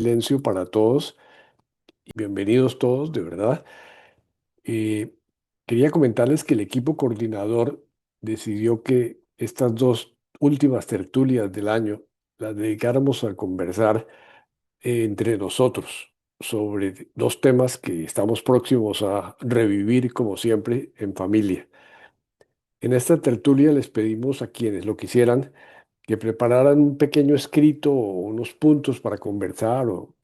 Silencio para todos y bienvenidos todos, de verdad. Eh, Quería comentarles que el equipo coordinador decidió que estas dos últimas tertulias del año las dedicáramos a conversar entre nosotros sobre dos temas que estamos próximos a revivir, como siempre, en familia. En esta tertulia les pedimos a quienes lo quisieran que prepararan un pequeño escrito o unos puntos para conversar o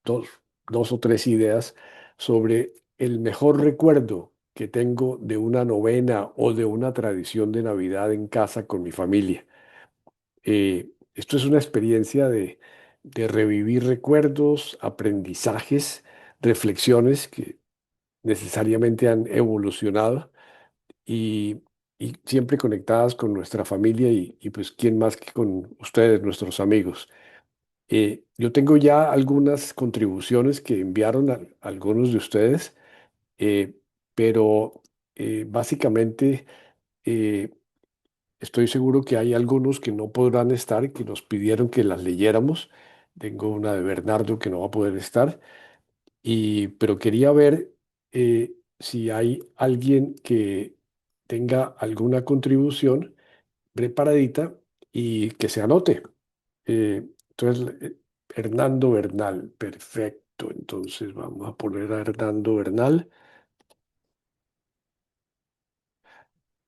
dos, dos o tres ideas sobre el mejor recuerdo que tengo de una novena o de una tradición de Navidad en casa con mi familia. Esto es una experiencia de revivir recuerdos, aprendizajes, reflexiones que necesariamente han evolucionado y, y siempre conectadas con nuestra familia y pues quién más que con ustedes, nuestros amigos. Yo tengo ya algunas contribuciones que enviaron algunos de ustedes, eh, pero básicamente eh, estoy seguro que hay algunos que no podrán estar y que nos pidieron que las leyéramos. Tengo una de Bernardo que no va a poder estar, pero quería ver si hay alguien que tenga alguna contribución preparadita y que se anote. Entonces, Hernando Bernal, perfecto. Entonces vamos a poner a Hernando Bernal.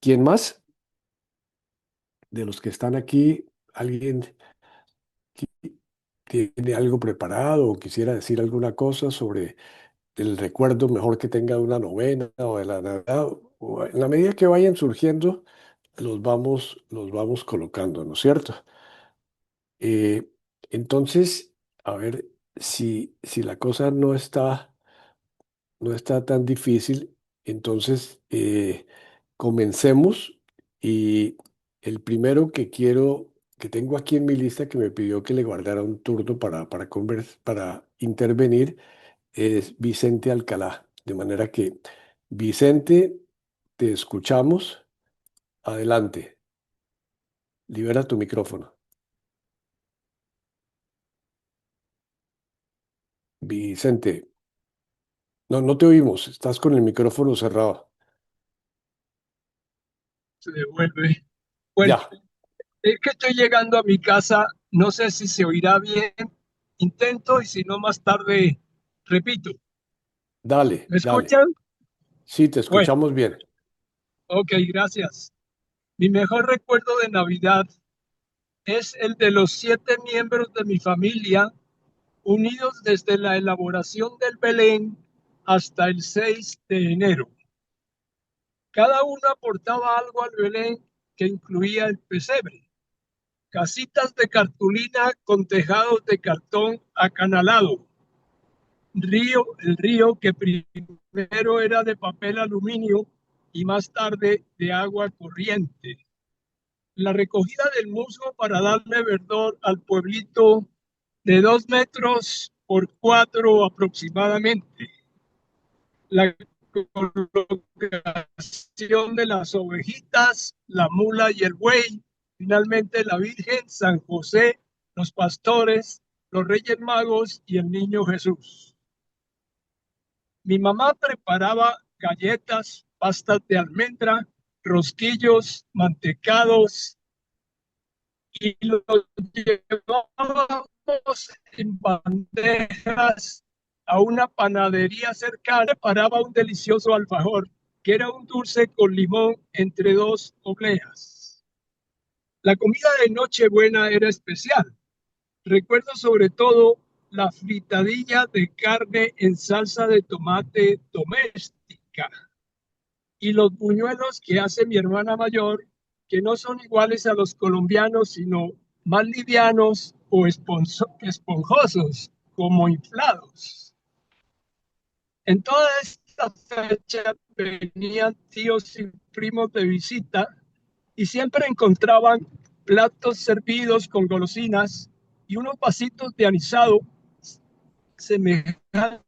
¿Quién más de los que están aquí? ¿Alguien que tiene algo preparado o quisiera decir alguna cosa sobre el recuerdo mejor que tenga de una novena o de la Navidad? O en la medida que vayan surgiendo, los vamos colocando, ¿no es cierto? Eh, entonces, a ver si la cosa no está tan difícil. Entonces, comencemos. Y el primero que tengo aquí en mi lista que me pidió que le guardara un turno para intervenir es Vicente Alcalá. De manera que, Vicente, te escuchamos. Adelante, libera tu micrófono. Vicente, no te oímos, estás con el micrófono cerrado. Se devuelve. Bueno, Ya, es que estoy llegando a mi casa, no sé si se oirá bien, intento y si no más tarde repito. dale, ¿Me dale. escuchan? Sí, te Bueno, escuchamos bien. ok, gracias. Mi mejor recuerdo de Navidad es el de los 7 miembros de mi familia unidos desde la elaboración del Belén hasta el 6 de enero. Cada uno aportaba algo al Belén que incluía el pesebre, casitas de cartulina con tejados de cartón acanalado, el río que primero era de papel aluminio y más tarde de agua corriente, la recogida del musgo para darle verdor al pueblito de 2 metros por 4 aproximadamente, la colocación de las ovejitas, la mula y el buey, finalmente la Virgen, San José, los pastores, los Reyes Magos y el Niño Jesús. Mi mamá preparaba galletas, pastas de almendra, rosquillos, mantecados y los llevábamos en bandejas a una panadería cercana. Preparaba un delicioso alfajor, que era un dulce con limón entre dos obleas. La comida de Nochebuena era especial. Recuerdo sobre todo la fritadilla de carne en salsa de tomate doméstica y los buñuelos que hace mi hermana mayor, que no son iguales a los colombianos, sino más livianos o esponjosos, como inflados. En toda esta fecha venían tíos y primos de visita y siempre encontraban platos servidos con golosinas y unos vasitos de anisado semejantes.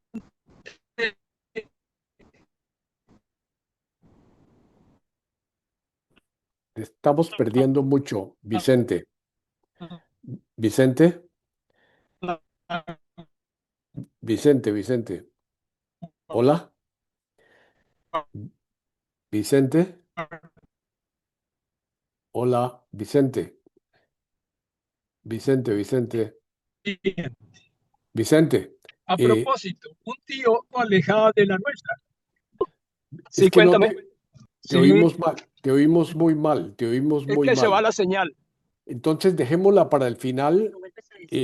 Te estamos perdiendo mucho, Vicente. Vicente, Vicente, Vicente. Hola, Vicente. Hola, Vicente. Vicente, Vicente. Bien. Vicente. A Eh, propósito, un tío alejada de la nuestra. es Sí, que no cuéntame. te Sí, oímos mal, te oímos muy mal, te oímos es muy que se va mal. la señal. Entonces dejémosla para el final.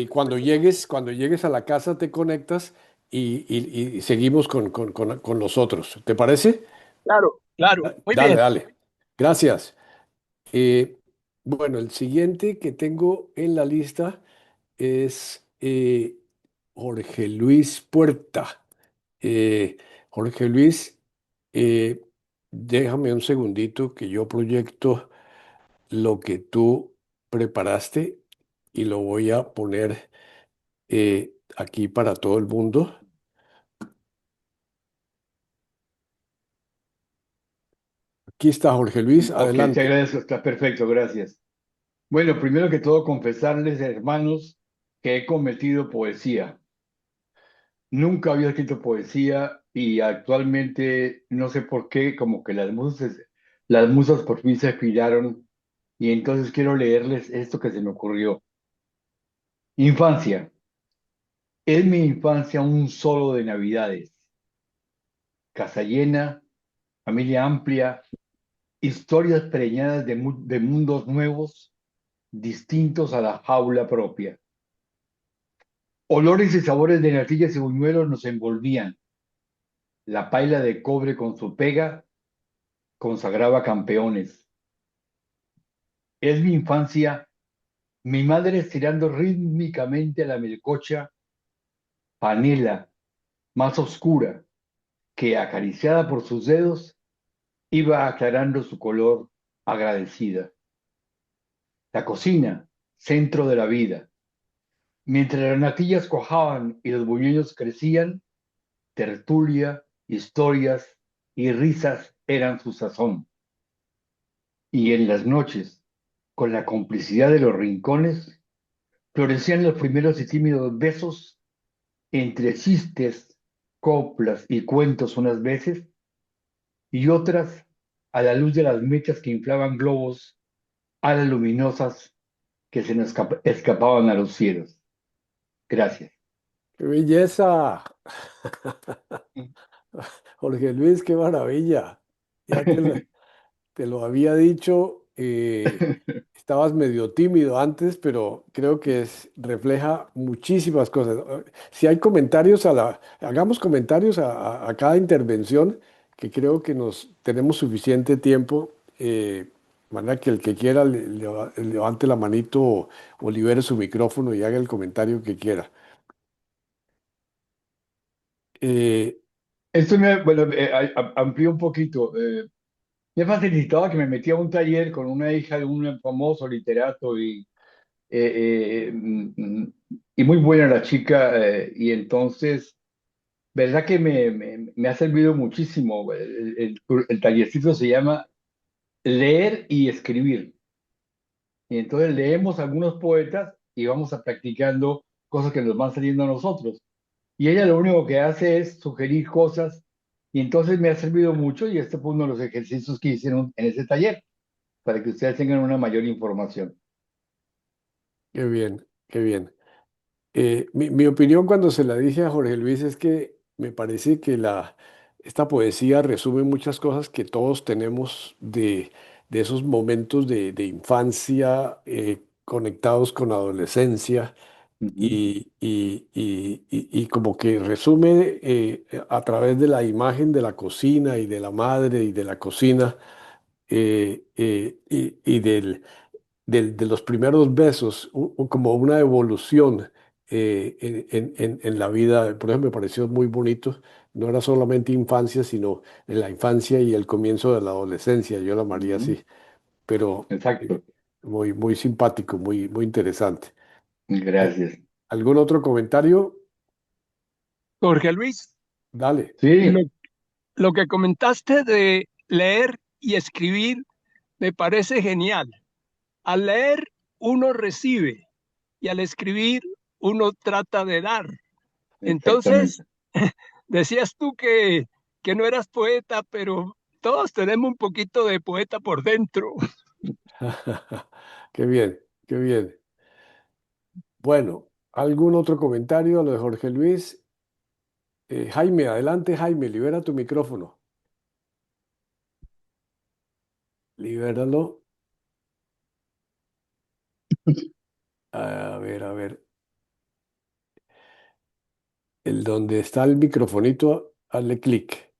Cuando llegues a la casa te conectas y seguimos con los otros. ¿Te parece? Claro, claro. Muy Dale, bien. dale. Gracias. Eh, bueno, el siguiente que tengo en la lista es Jorge Luis Puerta. Jorge Luis, eh, déjame un segundito que yo proyecto lo que tú preparaste y lo voy a poner aquí para todo el mundo. Aquí está Jorge Luis, Ok, te adelante. agradezco, está perfecto, gracias. Bueno, primero que todo, confesarles, hermanos, que he cometido poesía. Nunca había escrito poesía y actualmente no sé por qué, como que las musas por fin se afilaron y entonces quiero leerles esto que se me ocurrió. Infancia. Es mi infancia un solo de navidades. Casa llena, familia amplia, historias preñadas de mundos nuevos, distintos a la jaula propia. Olores y sabores de natillas y buñuelos nos envolvían. La paila de cobre con su pega consagraba campeones. Es mi infancia, mi madre estirando rítmicamente la melcocha, panela más oscura, que acariciada por sus dedos iba aclarando su color agradecida. La cocina, centro de la vida. Mientras las natillas cuajaban y los buñuelos crecían, tertulia, historias y risas eran su sazón. Y en las noches, con la complicidad de los rincones, florecían los primeros y tímidos besos entre chistes, coplas y cuentos unas veces, y otras a la luz de las mechas que inflaban globos, alas luminosas que se nos escapaban a los cielos. Gracias. ¡Qué belleza! Jorge Luis, qué maravilla. Ya te lo había dicho, estabas medio tímido antes, pero creo que refleja muchísimas cosas. Si hay comentarios hagamos comentarios a cada intervención, que creo que tenemos suficiente tiempo, de manera que el que quiera levante la manito o libere su micrófono y haga el comentario que quiera. Eh, Esto bueno, amplío un poquito. Me facilitaba que me metía a un taller con una hija de un famoso literato y muy buena la chica, y entonces, verdad que me ha servido muchísimo. El tallercito se llama Leer y Escribir. Y entonces leemos algunos poetas y vamos a practicando cosas que nos van saliendo a nosotros. Y ella lo único que hace es sugerir cosas y entonces me ha servido mucho y este fue uno de los ejercicios que hicieron en ese taller para que ustedes tengan una mayor información. qué bien, qué bien. Mi opinión cuando se la dije a Jorge Luis es que me parece que esta poesía resume muchas cosas que todos tenemos de esos momentos de infancia, conectados con adolescencia Ujú. y como que resume a través de la imagen de la cocina y de la madre y de la cocina y de los primeros besos, como una evolución en la vida. Por eso me pareció muy bonito. No era solamente infancia, sino en la infancia y el comienzo de la adolescencia. Yo la llamaría Ujú. así, pero Exacto. muy, muy simpático, muy, muy interesante. Eh, Gracias. ¿Algún otro comentario? Jorge Luis, Dale. lo, Sí, lo que comentaste de leer y escribir me parece genial. Al leer uno recibe y al escribir uno trata de dar. Entonces, exactamente. decías tú que no eras poeta, pero todos tenemos un poquito de poeta por dentro. Qué bien, qué bien. Bueno, ¿algún otro comentario a lo de Jorge Luis? Jaime, adelante, Jaime, libera tu micrófono. Libéralo. A ver. El donde está el microfonito, hazle clic.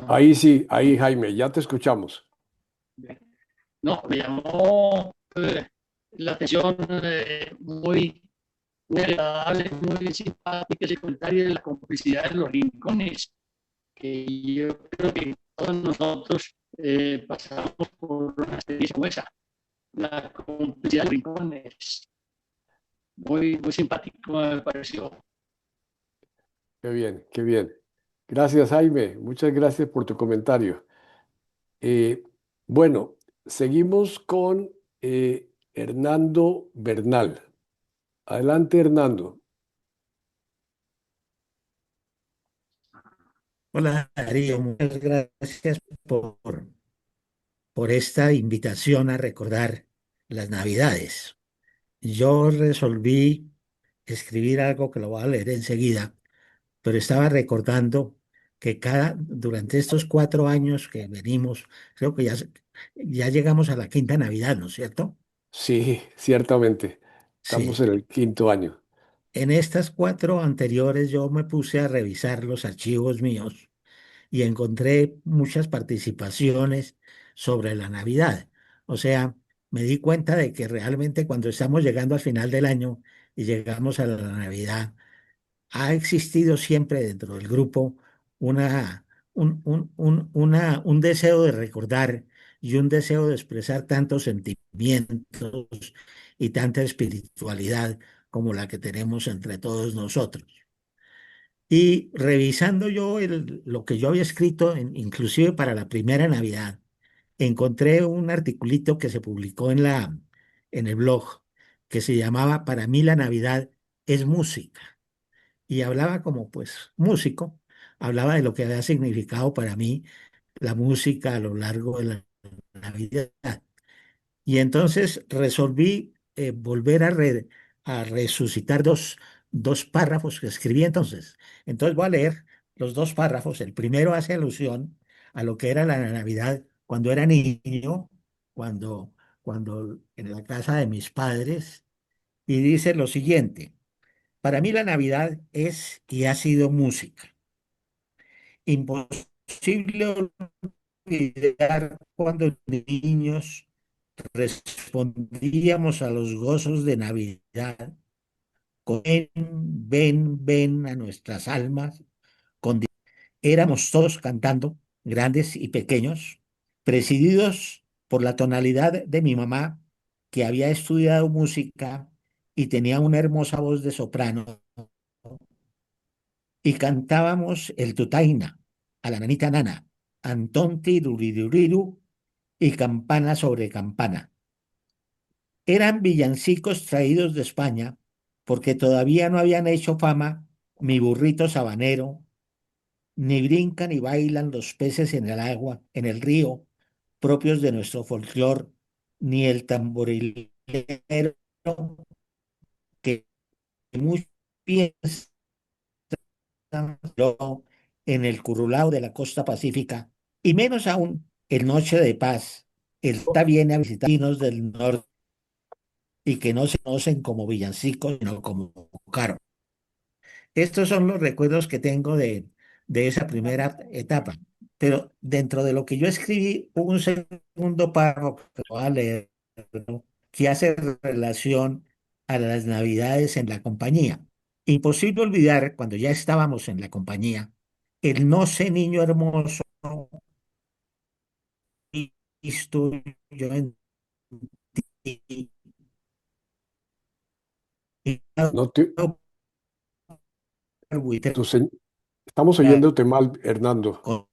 Ahí sí, ahí, Jaime, ya te escuchamos. No, me llamó la atención muy agradable, muy simpática ese comentario de la complicidad de los rincones, que yo creo que todos nosotros pasamos por una experiencia como esa, la complicidad de los rincones, muy simpático me pareció. Qué bien, qué bien. Gracias, Jaime. Muchas gracias por tu comentario. Eh, bueno, seguimos con Hernando Bernal. Adelante, Hernando. Hola Darío, muchas gracias por esta invitación a recordar las Navidades. Yo resolví escribir algo que lo voy a leer enseguida, pero estaba recordando que durante estos 4 años que venimos, creo que ya llegamos a la quinta Navidad, ¿no es cierto? Sí, ciertamente. Estamos Sí. en el quinto año. En estas 4 anteriores yo me puse a revisar los archivos míos y encontré muchas participaciones sobre la Navidad. O sea, me di cuenta de que realmente cuando estamos llegando al final del año y llegamos a la Navidad, ha existido siempre dentro del grupo una, un deseo de recordar y un deseo de expresar tantos sentimientos y tanta espiritualidad como la que tenemos entre todos nosotros. Y revisando yo lo que yo había escrito, inclusive para la primera Navidad, encontré un articulito que se publicó en el blog que se llamaba Para mí la Navidad es música. Y hablaba como pues músico, hablaba de lo que había significado para mí la música a lo largo de la Navidad. Y entonces resolví volver a resucitar dos párrafos que escribí entonces. Entonces voy a leer los dos párrafos. El primero hace alusión a lo que era la Navidad cuando era niño, cuando en la casa de mis padres, y dice lo siguiente: para mí la Navidad es y ha sido música. Imposible olvidar cuando niños respondíamos a los gozos de Navidad con ven, ven, ven a nuestras almas. Éramos todos cantando, grandes y pequeños, presididos por la tonalidad de mi mamá, que había estudiado música y tenía una hermosa voz de soprano, y cantábamos el tutaina, a la nanita nana, Antonti Duriduriru y campana sobre campana. Eran villancicos traídos de España porque todavía no habían hecho fama mi burrito sabanero, ni brincan y bailan los peces en el agua, en el río, propios de nuestro folclor, ni el tamborilero que muchos piensan en el currulao de la costa pacífica, y menos aún el Noche de Paz. El está viene a visitarnos del norte y que no se conocen como villancicos, sino como caro. Estos son los recuerdos que tengo de esa primera etapa. Pero dentro de lo que yo escribí, hubo un segundo párrafo que voy a leer, ¿no?, que hace relación a las Navidades en la compañía. Imposible olvidar cuando ya estábamos en la compañía, el no sé niño hermoso visto yo en ti, y No te, buitre tu se- Estamos oyéndote mal, Hernando. con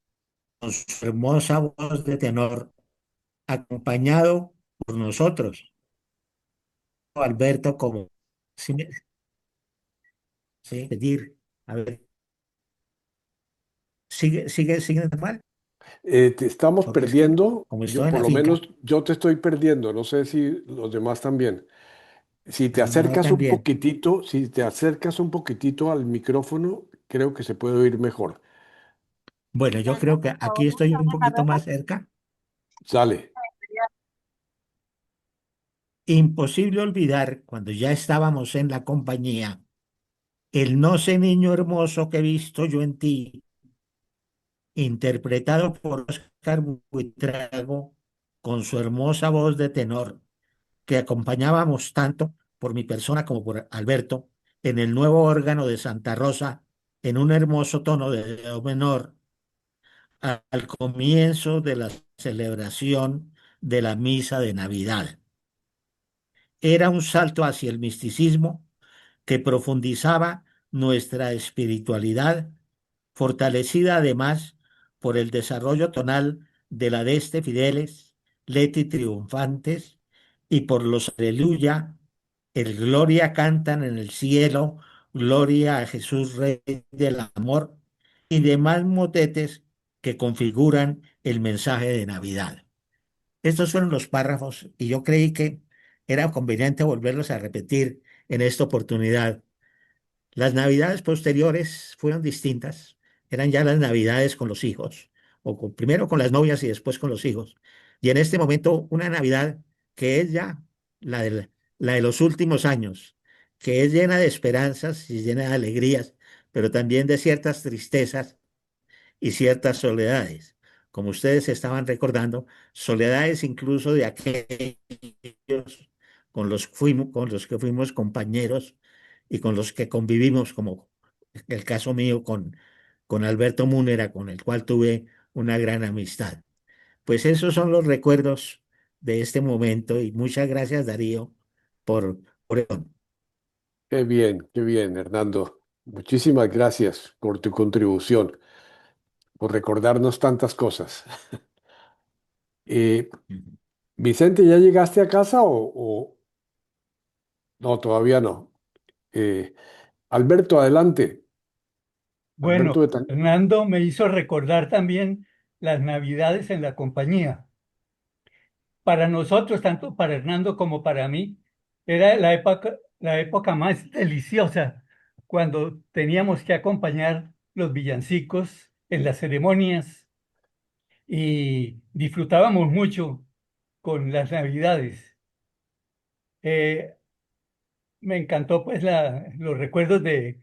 su hermosa voz de tenor, acompañado por nosotros. Alberto, como sí, sí, pedir, a ver, sigue normal, Te estamos porque es que perdiendo, como yo estoy en por la lo menos finca, yo te estoy perdiendo, no sé si los demás también. Si te no acercas tan un bien. poquitito, si te acercas un poquitito al micrófono, creo que se puede oír mejor. Bueno, yo creo que aquí estoy un poquito más cerca. Sale. Imposible olvidar cuando ya estábamos en la compañía, el no sé niño hermoso que he visto yo en ti, interpretado por Oscar Buitrago, con su hermosa voz de tenor, que acompañábamos tanto por mi persona como por Alberto en el nuevo órgano de Santa Rosa, en un hermoso tono de do menor, al comienzo de la celebración de la misa de Navidad. Era un salto hacia el misticismo que profundizaba nuestra espiritualidad, fortalecida además por el desarrollo tonal de la Deste Fideles, Leti Triunfantes, y por los Aleluya, el Gloria cantan en el cielo, Gloria a Jesús Rey del Amor, y demás motetes que configuran el mensaje de Navidad. Estos fueron los párrafos y yo creí que era conveniente volverlos a repetir en esta oportunidad. Las navidades posteriores fueron distintas. Eran ya las navidades con los hijos, primero con las novias y después con los hijos. Y en este momento una navidad que es ya la de los últimos años, que es llena de esperanzas y llena de alegrías, pero también de ciertas tristezas y ciertas soledades. Como ustedes estaban recordando, soledades incluso de aquellos con los que fuimos compañeros y con los que convivimos, como el caso mío con Alberto Múnera, con el cual tuve una gran amistad. Pues esos son los recuerdos de este momento y muchas gracias, Darío, por eso. Qué bien, Hernando. Muchísimas gracias por tu contribución, por recordarnos tantas cosas. Eh, Vicente, ¿ya llegaste a casa o no? Todavía no. Eh, Alberto, adelante. Alberto Bueno, de Fernando me hizo recordar también las Navidades en la compañía. Para nosotros, tanto para Hernando como para mí, era la época más deliciosa cuando teníamos que acompañar los villancicos en las ceremonias y disfrutábamos mucho con las Navidades. Eh, Me encantó pues los recuerdos de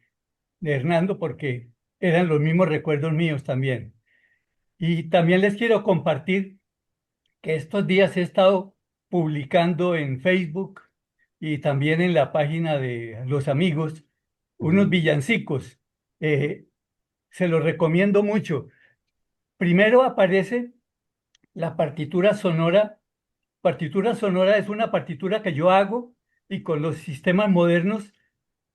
Hernando porque eran los mismos recuerdos míos también. Y también les quiero compartir que estos días he estado publicando en Facebook y también en la página de los amigos unos Ujú. villancicos. Eh, Se los recomiendo mucho. Primero aparece la partitura sonora. Partitura sonora es una partitura que yo hago y con los sistemas modernos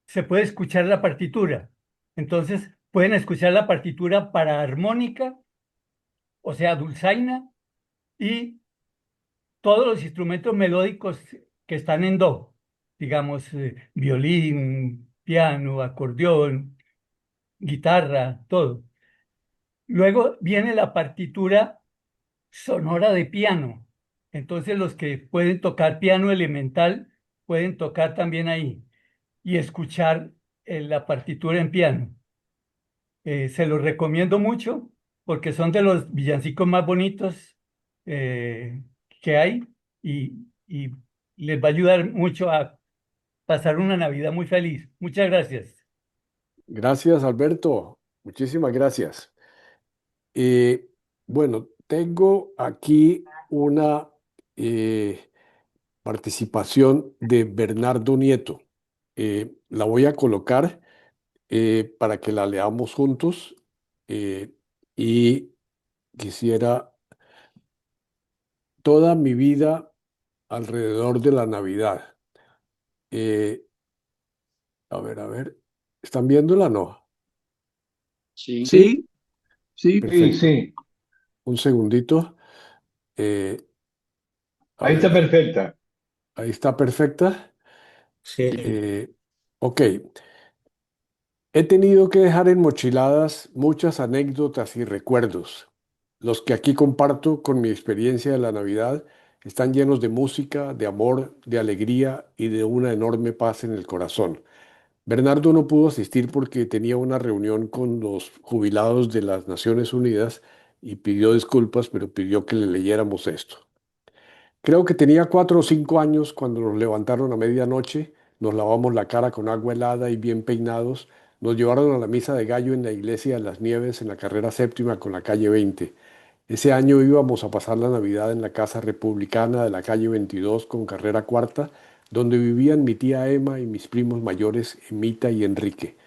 se puede escuchar la partitura. Entonces pueden escuchar la partitura para armónica, o sea, dulzaina, y todos los instrumentos melódicos que están en do, digamos, violín, piano, acordeón, guitarra, todo. Luego viene la partitura sonora de piano. Entonces los que pueden tocar piano elemental pueden tocar también ahí y escuchar la partitura en piano. Se los recomiendo mucho porque son de los villancicos más bonitos que hay y les va a ayudar mucho a pasar una Navidad muy feliz. Muchas gracias. Gracias, Alberto. Muchísimas gracias. Eh, bueno, tengo aquí una participación de Bernardo Nieto. La voy a colocar para que la leamos juntos eh, y quisiera toda mi vida alrededor de la Navidad. Eh, a ver, ¿están viéndola? No. Sí. Sí, sí, Sí, Perfecto. sí. Un segundito. Eh, A Ahí está ver, perfecta. ahí está perfecta. Sí. Eh, ok, he tenido que dejar enmochiladas muchas anécdotas y recuerdos. Los que aquí comparto con mi experiencia de la Navidad están llenos de música, de amor, de alegría y de una enorme paz en el corazón. Bernardo no pudo asistir porque tenía una reunión con los jubilados de las Naciones Unidas y pidió disculpas, pero pidió que le leyéramos esto. Creo que tenía 4 o 5 años cuando nos levantaron a medianoche, nos lavamos la cara con agua helada y bien peinados, nos llevaron a la misa de gallo en la iglesia de las Nieves en la carrera séptima con la calle 20. Ese año íbamos a pasar la Navidad en la casa republicana de la calle 22 con carrera cuarta, donde vivían mi tía Emma y mis primos mayores Emita y Enrique.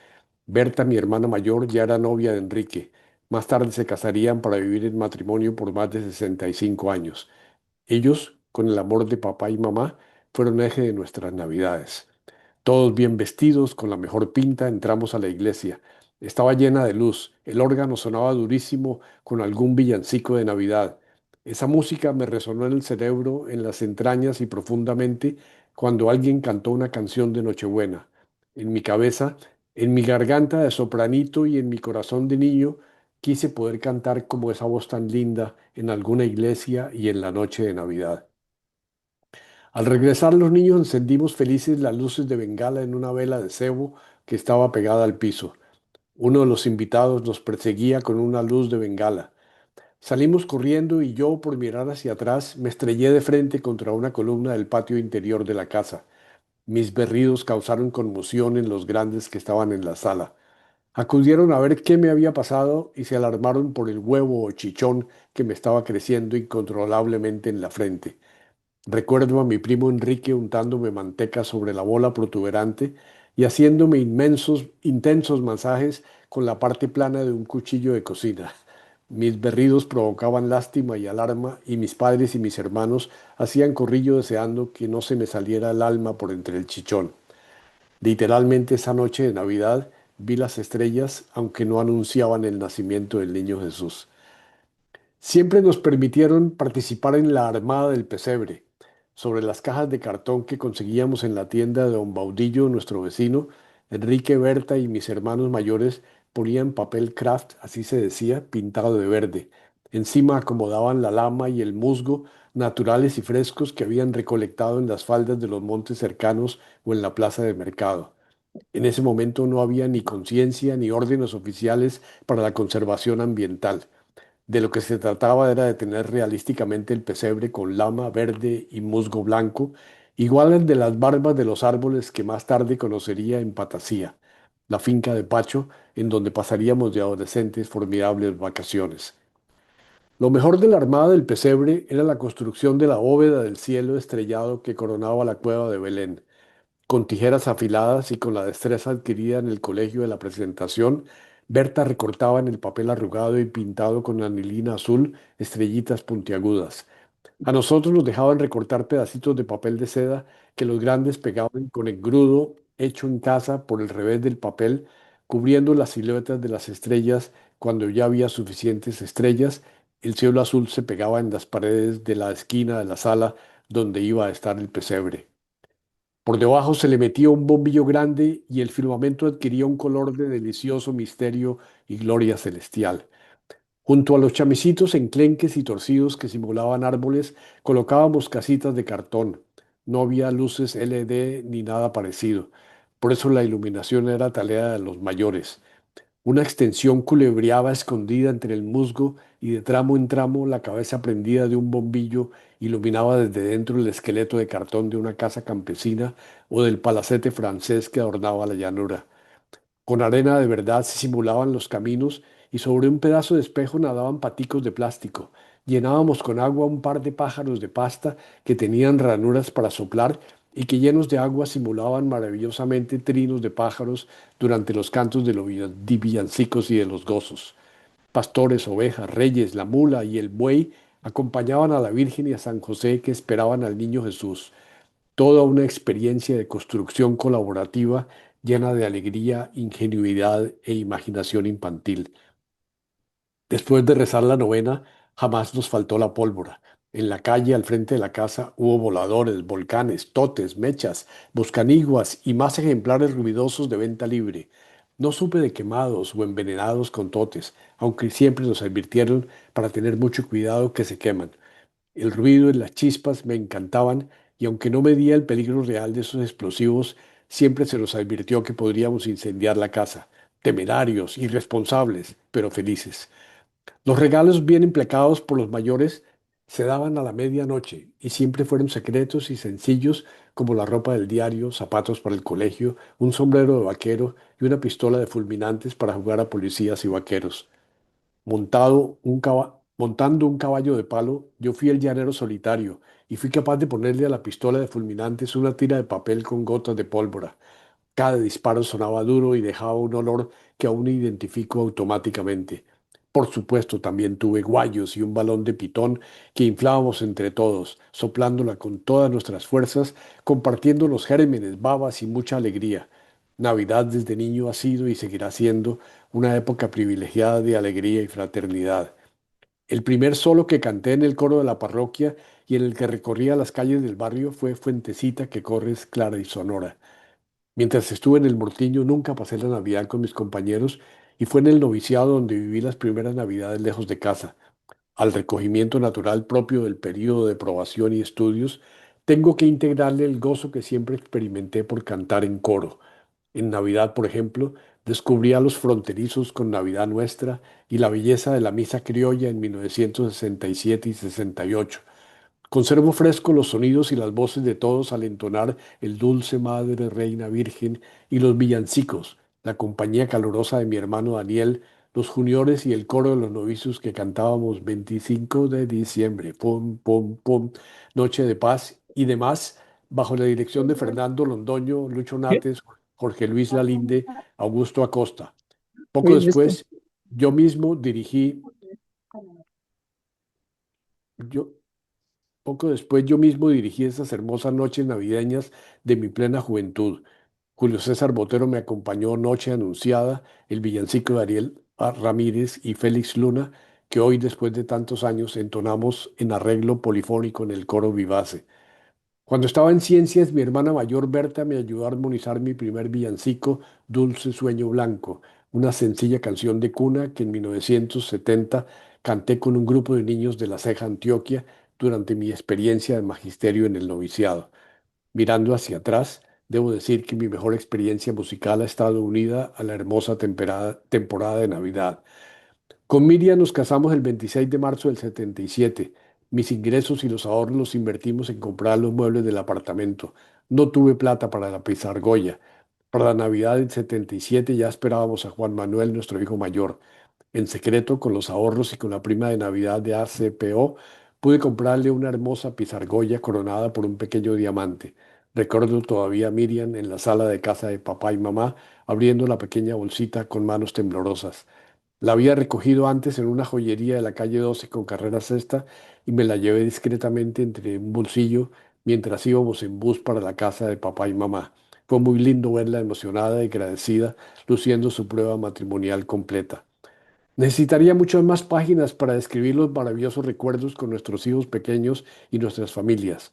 Berta, mi hermana mayor, ya era novia de Enrique. Más tarde se casarían para vivir en matrimonio por más de 65 años. Ellos, con el amor de papá y mamá, fueron eje de nuestras Navidades. Todos bien vestidos, con la mejor pinta, entramos a la iglesia. Estaba llena de luz, el órgano sonaba durísimo con algún villancico de Navidad. Esa música me resonó en el cerebro, en las entrañas y profundamente cuando alguien cantó una canción de Nochebuena. En mi cabeza, en mi garganta de sopranito y en mi corazón de niño, quise poder cantar como esa voz tan linda en alguna iglesia y en la noche de Navidad. Al regresar los niños encendimos felices las luces de bengala en una vela de cebo que estaba pegada al piso. Uno de los invitados nos perseguía con una luz de bengala. Salimos corriendo y yo, por mirar hacia atrás, me estrellé de frente contra una columna del patio interior de la casa. Mis berridos causaron conmoción en los grandes que estaban en la sala. Acudieron a ver qué me había pasado y se alarmaron por el huevo o chichón que me estaba creciendo incontrolablemente en la frente. Recuerdo a mi primo Enrique untándome manteca sobre la bola protuberante y haciéndome intensos masajes con la parte plana de un cuchillo de cocina. Mis berridos provocaban lástima y alarma y mis padres y mis hermanos hacían corrillo deseando que no se me saliera el alma por entre el chichón. Literalmente esa noche de Navidad vi las estrellas aunque no anunciaban el nacimiento del niño Jesús. Siempre nos permitieron participar en la armada del pesebre. Sobre las cajas de cartón que conseguíamos en la tienda de don Baudillo, nuestro vecino, Enrique, Berta y mis hermanos mayores ponían papel craft, así se decía, pintado de verde. Encima acomodaban la lama y el musgo, naturales y frescos que habían recolectado en las faldas de los montes cercanos o en la plaza de mercado. En ese momento no había ni conciencia ni órdenes oficiales para la conservación ambiental. De lo que se trataba era de tener realísticamente el pesebre con lama verde y musgo blanco, igual al de las barbas de los árboles que más tarde conocería en Patasía, la finca de Pacho, en donde pasaríamos de adolescentes formidables vacaciones. Lo mejor de la armada del pesebre era la construcción de la bóveda del cielo estrellado que coronaba la cueva de Belén. Con tijeras afiladas y con la destreza adquirida en el colegio de la presentación, Berta recortaba en el papel arrugado y pintado con anilina azul estrellitas puntiagudas. A nosotros nos dejaban recortar pedacitos de papel de seda que los grandes pegaban con engrudo hecho en casa por el revés del papel, cubriendo las siluetas de las estrellas. Cuando ya había suficientes estrellas, el cielo azul se pegaba en las paredes de la esquina de la sala donde iba a estar el pesebre. Por debajo se le metía un bombillo grande y el firmamento adquiría un color de delicioso misterio y gloria celestial. Junto a los chamecitos enclenques y torcidos que simulaban árboles, colocábamos casitas de cartón. No había luces LED ni nada parecido. Por eso la iluminación era tarea de los mayores. Una extensión culebreaba escondida entre el musgo y de tramo en tramo la cabeza prendida de un bombillo iluminaba desde dentro el esqueleto de cartón de una casa campesina o del palacete francés que adornaba la llanura. Con arena de verdad se simulaban los caminos y sobre un pedazo de espejo nadaban paticos de plástico. Llenábamos con agua un par de pájaros de pasta que tenían ranuras para soplar y que llenos de agua simulaban maravillosamente trinos de pájaros durante los cantos de los villancicos y de los gozos. Pastores, ovejas, reyes, la mula y el buey acompañaban a la Virgen y a San José que esperaban al niño Jesús. Toda una experiencia de construcción colaborativa llena de alegría, ingenuidad e imaginación infantil. Después de rezar la novena, jamás nos faltó la pólvora. En la calle al frente de la casa hubo voladores, volcanes, totes, mechas, buscaniguas y más ejemplares ruidosos de venta libre. No supe de quemados o envenenados con totes, aunque siempre nos advirtieron para tener mucho cuidado que se queman. El ruido y las chispas me encantaban y aunque no medía el peligro real de esos explosivos, siempre se nos advirtió que podríamos incendiar la casa. Temerarios, irresponsables, pero felices. Los regalos bien emplacados por los mayores se daban a la medianoche y siempre fueron secretos y sencillos como la ropa del diario, zapatos para el colegio, un sombrero de vaquero y una pistola de fulminantes para jugar a policías y vaqueros. Montando un caballo de palo, yo fui el llanero solitario y fui capaz de ponerle a la pistola de fulminantes una tira de papel con gotas de pólvora. Cada disparo sonaba duro y dejaba un olor que aún identifico automáticamente. Por supuesto, también tuve guayos y un balón de pitón que inflábamos entre todos, soplándola con todas nuestras fuerzas, compartiendo los gérmenes, babas y mucha alegría. Navidad desde niño ha sido y seguirá siendo una época privilegiada de alegría y fraternidad. El primer solo que canté en el coro de la parroquia y en el que recorría las calles del barrio fue Fuentecita que corres clara y sonora. Mientras estuve en el Mortiño nunca pasé la Navidad con mis compañeros y fue en el noviciado donde viví las primeras Navidades lejos de casa. Al recogimiento natural propio del período de probación y estudios, tengo que integrarle el gozo que siempre experimenté por cantar en coro. En Navidad, por ejemplo, descubrí a los fronterizos con Navidad Nuestra y la belleza de la misa criolla en 1967 y 68. Conservo fresco los sonidos y las voces de todos al entonar el Dulce Madre Reina Virgen y los villancicos, la compañía calurosa de mi hermano Daniel, los juniores y el coro de los novicios que cantábamos 25 de diciembre, pum, pum, pum, Noche de Paz y demás, bajo la dirección de Fernando Londoño, Lucho Nates, Jorge Luis Lalinde, Augusto Acosta. Poco después, yo mismo dirigí, yo, Poco después yo mismo dirigí esas hermosas noches navideñas de mi plena juventud. Julio César Botero me acompañó Noche Anunciada, el villancico de Ariel Ramírez y Félix Luna, que hoy, después de tantos años, entonamos en arreglo polifónico en el coro vivace. Cuando estaba en ciencias, mi hermana mayor Berta me ayudó a armonizar mi primer villancico, Dulce Sueño Blanco, una sencilla canción de cuna que en 1970 canté con un grupo de niños de La Ceja, Antioquia, durante mi experiencia de magisterio en el noviciado. Mirando hacia atrás, debo decir que mi mejor experiencia musical ha estado unida a la hermosa temporada de Navidad. Con Miriam nos casamos el 26 de marzo del 77. Mis ingresos y los ahorros los invertimos en comprar los muebles del apartamento. No tuve plata para la argolla. Para la Navidad del 77 ya esperábamos a Juan Manuel, nuestro hijo mayor. En secreto, con los ahorros y con la prima de Navidad de ACPO, pude comprarle una hermosa pizargolla coronada por un pequeño diamante. Recuerdo todavía a Miriam en la sala de casa de papá y mamá, abriendo la pequeña bolsita con manos temblorosas. La había recogido antes en una joyería de la calle 12 con carrera sexta y me la llevé discretamente entre un bolsillo mientras íbamos en bus para la casa de papá y mamá. Fue muy lindo verla emocionada y agradecida, luciendo su prueba matrimonial completa. Necesitaría muchas más páginas para describir los maravillosos recuerdos con nuestros hijos pequeños y nuestras familias.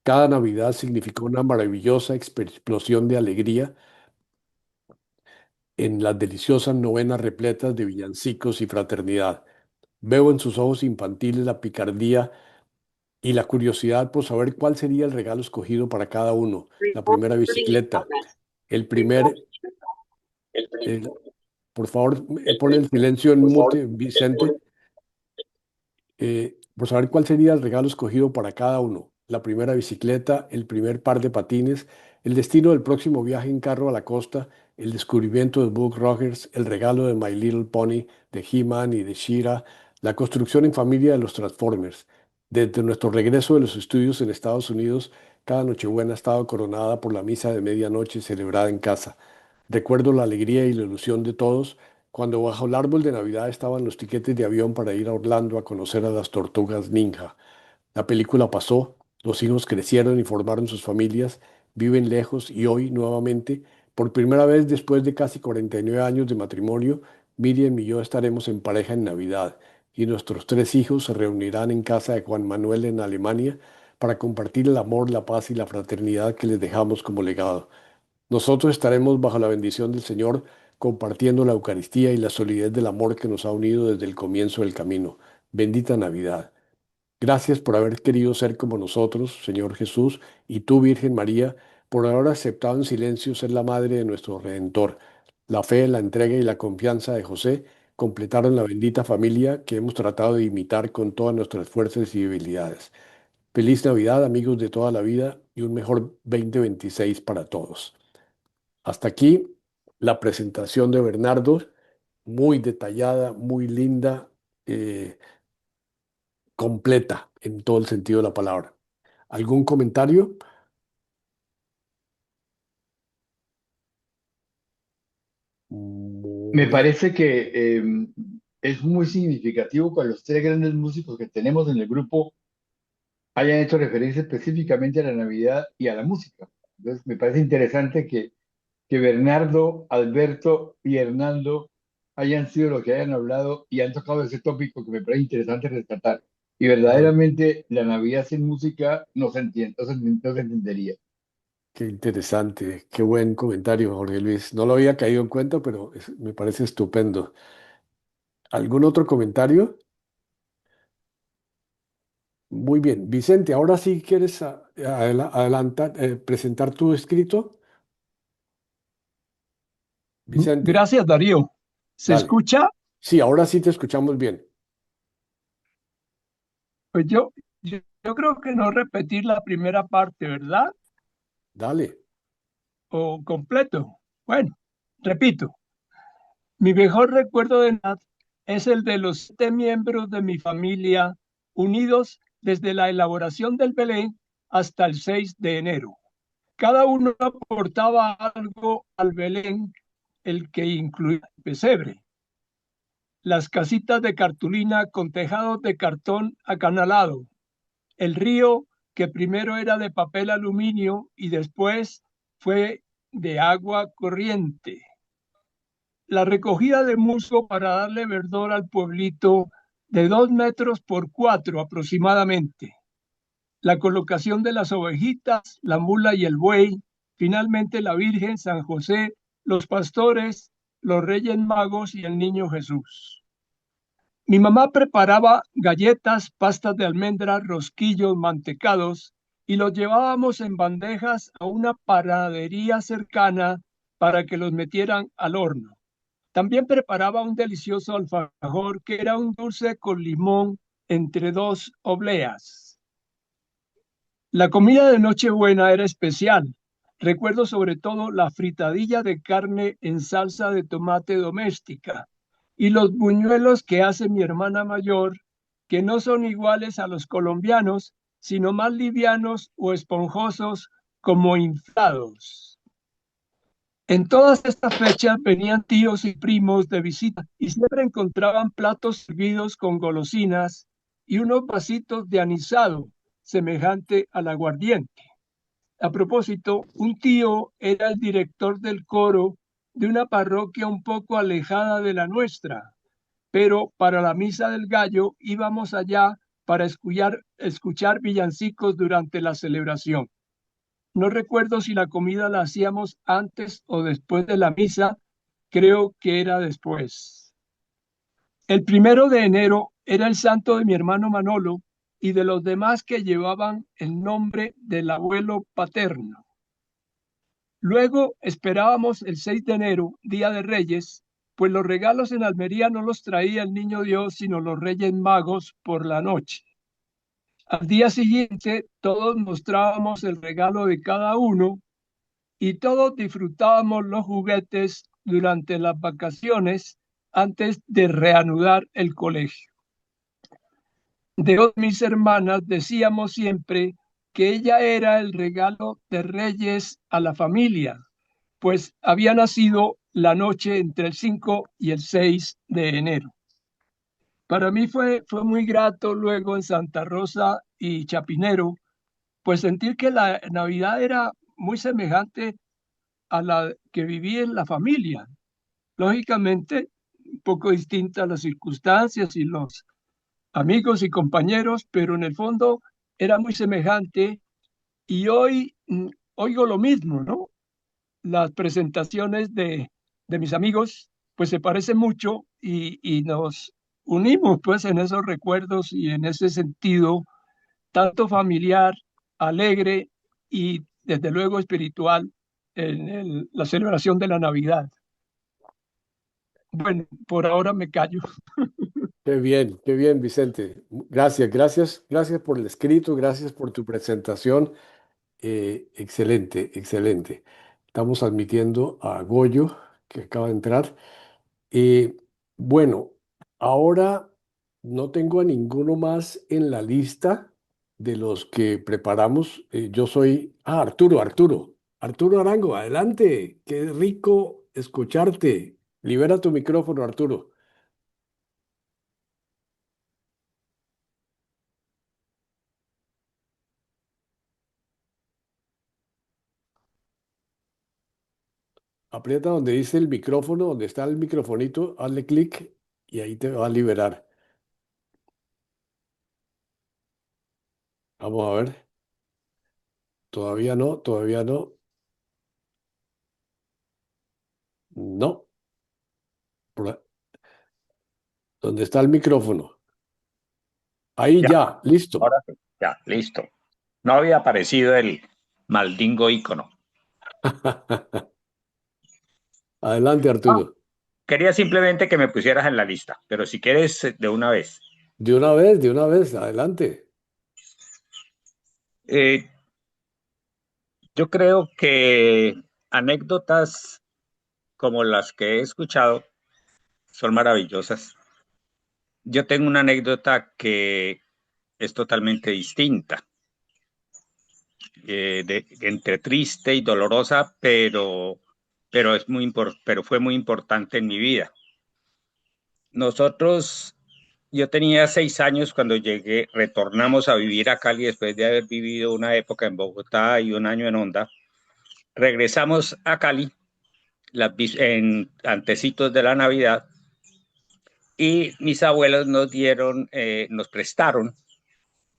Cada Navidad significó una maravillosa explosión de alegría en las deliciosas novenas repletas de villancicos y fraternidad. Veo en sus ojos infantiles la picardía y la curiosidad por saber cuál sería el regalo escogido para cada uno. La primera bicicleta, el primer... el- por favor, pon el silencio en mute, Vicente. Por saber cuál sería el regalo escogido para cada uno. La primera bicicleta, el primer par de patines, el destino del próximo viaje en carro a la costa, el descubrimiento de Buck Rogers, el regalo de My Little Pony, de He-Man y de She-Ra, la construcción en familia de los Transformers. Desde nuestro regreso de los estudios en Estados Unidos, cada Nochebuena ha estado coronada por la misa de medianoche celebrada en casa. Recuerdo la alegría y la ilusión de todos cuando bajo el árbol de Navidad estaban los tiquetes de avión para ir a Orlando a conocer a las tortugas ninja. La película pasó, los hijos crecieron y formaron sus familias, viven lejos y hoy nuevamente, por primera vez después de casi 49 años de matrimonio, Miriam y yo estaremos en pareja en Navidad. y nuestros 3 hijos se reunirán en casa de Juan Manuel en Alemania para compartir el amor, la paz y la fraternidad que les dejamos como legado. Nosotros estaremos bajo la bendición del Señor, compartiendo la Eucaristía y la solidez del amor que nos ha unido desde el comienzo del camino. Bendita Navidad. Gracias por haber querido ser como nosotros, Señor Jesús, y tú, Virgen María, por haber aceptado en silencio ser la madre de nuestro Redentor. La fe, la entrega y la confianza de José completaron la bendita familia que hemos tratado de imitar con todas nuestras fuerzas y debilidades. Feliz Navidad, amigos de toda la vida, y un mejor 2026 para todos. Hasta aquí la presentación de Bernardo, muy detallada, muy linda, completa en todo el sentido de la palabra. ¿Algún comentario? Me Muy, parece que es muy significativo que los tres grandes músicos que tenemos en el grupo hayan hecho referencia específicamente a la Navidad y a la música. Entonces, me parece interesante que Bernardo, Alberto y Hernando hayan sido los que hayan hablado y han tocado ese tópico que me parece interesante rescatar. Y claro, verdaderamente la Navidad sin música no se entiende, no se entendería. qué interesante, qué buen comentario, Jorge Luis. No lo había caído en cuenta, pero me parece estupendo. ¿Algún otro comentario? Muy bien. Vicente, ahora sí quieres adelantar, presentar tu escrito. Vicente, Gracias, Darío. ¿Se dale. escucha? Sí, ahora sí te escuchamos bien. Pues yo creo que no repetir la primera parte, ¿verdad? Dale. O completo. Bueno, repito. Mi mejor recuerdo de Navidad es el de los 7 miembros de mi familia unidos desde la elaboración del Belén hasta el 6 de enero. Cada uno aportaba algo al Belén, el que incluía el pesebre, las casitas de cartulina con tejados de cartón acanalado, el río que primero era de papel aluminio y después fue de agua corriente, la recogida de musgo para darle verdor al pueblito de 2 metros por 4 aproximadamente, la colocación de las ovejitas, la mula y el buey, finalmente la Virgen, San José, los pastores, los Reyes Magos y el Niño Jesús. Mi mamá preparaba galletas, pastas de almendras, rosquillos, mantecados y los llevábamos en bandejas a una panadería cercana para que los metieran al horno. También preparaba un delicioso alfajor que era un dulce con limón entre 2 obleas. La comida de Nochebuena era especial. Recuerdo sobre todo la fritadilla de carne en salsa de tomate doméstica y los buñuelos que hace mi hermana mayor, que no son iguales a los colombianos, sino más livianos o esponjosos como inflados. En todas estas fechas venían tíos y primos de visita y siempre encontraban platos servidos con golosinas y unos vasitos de anisado semejante al aguardiente. A propósito, un tío era el director del coro de una parroquia un poco alejada de la nuestra, pero para la misa del gallo íbamos allá para escuchar villancicos durante la celebración. No recuerdo si la comida la hacíamos antes o después de la misa, creo que era después. El 1 de enero era el santo de mi hermano Manolo y de los demás que llevaban el nombre del abuelo paterno. Luego esperábamos el 6 de enero, Día de Reyes, pues los regalos en Almería no los traía el Niño Dios, sino los Reyes Magos por la noche. Al día siguiente, todos mostrábamos el regalo de cada uno y todos disfrutábamos los juguetes durante las vacaciones antes de reanudar el colegio. De mis hermanas decíamos siempre que ella era el regalo de Reyes a la familia, pues había nacido la noche entre el 5 y el 6 de enero. Para mí fue muy grato luego en Santa Rosa y Chapinero, pues sentir que la Navidad era muy semejante a la que viví en la familia. Lógicamente, un poco distintas las circunstancias y los amigos y compañeros, pero en el fondo era muy semejante y hoy oigo lo mismo, ¿no? Las presentaciones de mis amigos pues se parecen mucho y nos unimos pues en esos recuerdos y en ese sentido tanto familiar, alegre y desde luego espiritual en la celebración de la Navidad. Bueno, por ahora me callo. Qué bien, Vicente. Gracias, gracias, gracias por el escrito, gracias por tu presentación. Excelente, excelente. Estamos admitiendo a Goyo, que acaba de entrar. Eh, bueno, ahora no tengo a ninguno más en la lista de los que preparamos. Yo soy, Arturo Arango, adelante. Qué rico escucharte. Libera tu micrófono, Arturo. Aprieta donde dice el micrófono, donde está el microfonito, hazle clic y ahí te va a liberar. Vamos a ver. Todavía no, todavía no. No. Por- ¿Dónde está el micrófono? Ahí Ya, ya, listo. ahora sí, ya, listo. No había aparecido el maldingo ícono. Adelante, Ah, Arturo. quería simplemente que me pusieras en la lista, pero si quieres de una vez. De una vez, adelante. Eh, yo creo que anécdotas como las que he escuchado son maravillosas. Yo tengo una anécdota que es totalmente distinta, entre triste y dolorosa, pero fue muy importante en mi vida. Nosotros, yo tenía 6 años cuando llegué, retornamos a vivir a Cali después de haber vivido una época en Bogotá y un año en Honda. Regresamos a Cali en antecitos de la Navidad y mis abuelos nos prestaron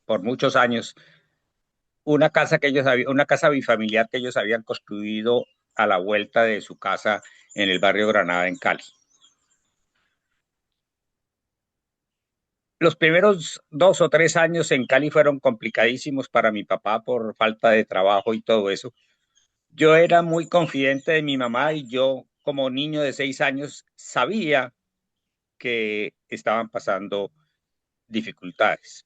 por muchos años una casa bifamiliar que ellos habían construido a la vuelta de su casa en el barrio Granada en Cali. Los primeros 2 o 3 años en Cali fueron complicadísimos para mi papá por falta de trabajo y todo eso. Yo era muy confidente de mi mamá y yo, como niño de 6 años, sabía que estaban pasando dificultades.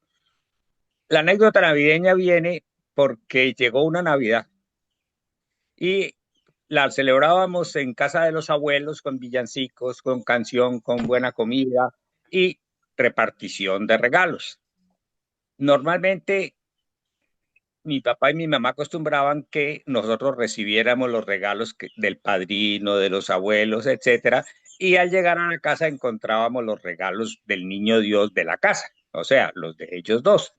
La anécdota navideña viene porque llegó una Navidad y la celebrábamos en casa de los abuelos con villancicos, con canción, con buena comida y repartición de regalos. Normalmente mi papá y mi mamá acostumbraban que nosotros recibiéramos los regalos del padrino, de los abuelos, etcétera, y al llegar a la casa encontrábamos los regalos del niño Dios de la casa, o sea, los de ellos dos.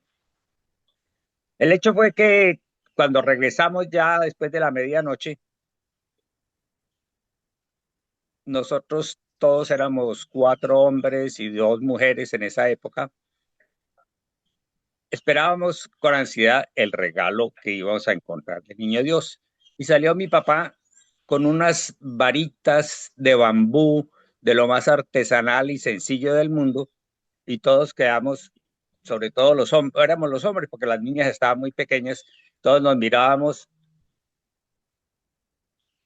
El hecho fue que cuando regresamos ya después de la medianoche, nosotros todos éramos 4 hombres y 2 mujeres en esa época. Esperábamos con ansiedad el regalo que íbamos a encontrar del niño Dios. Y salió mi papá con unas varitas de bambú de lo más artesanal y sencillo del mundo y todos quedamos, sobre todo los hombres, éramos los hombres porque las niñas estaban muy pequeñas, todos nos mirábamos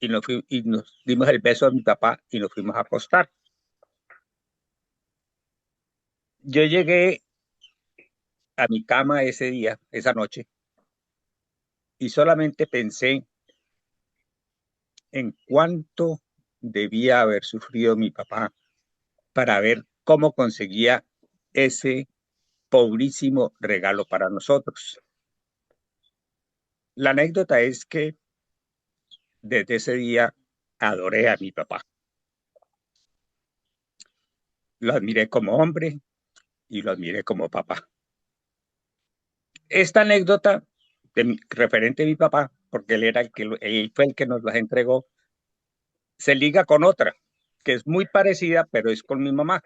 y nos dimos el beso a mi papá y nos fuimos a acostar. Yo llegué a mi cama ese día, esa noche, y solamente pensé en cuánto debía haber sufrido mi papá para ver cómo conseguía ese pobrísimo regalo para nosotros. La anécdota es que desde ese día adoré a mi papá. Lo admiré como hombre y lo admiré como papá. Esta anécdota referente a mi papá, porque él fue el que nos las entregó, se liga con otra, que es muy parecida, pero es con mi mamá.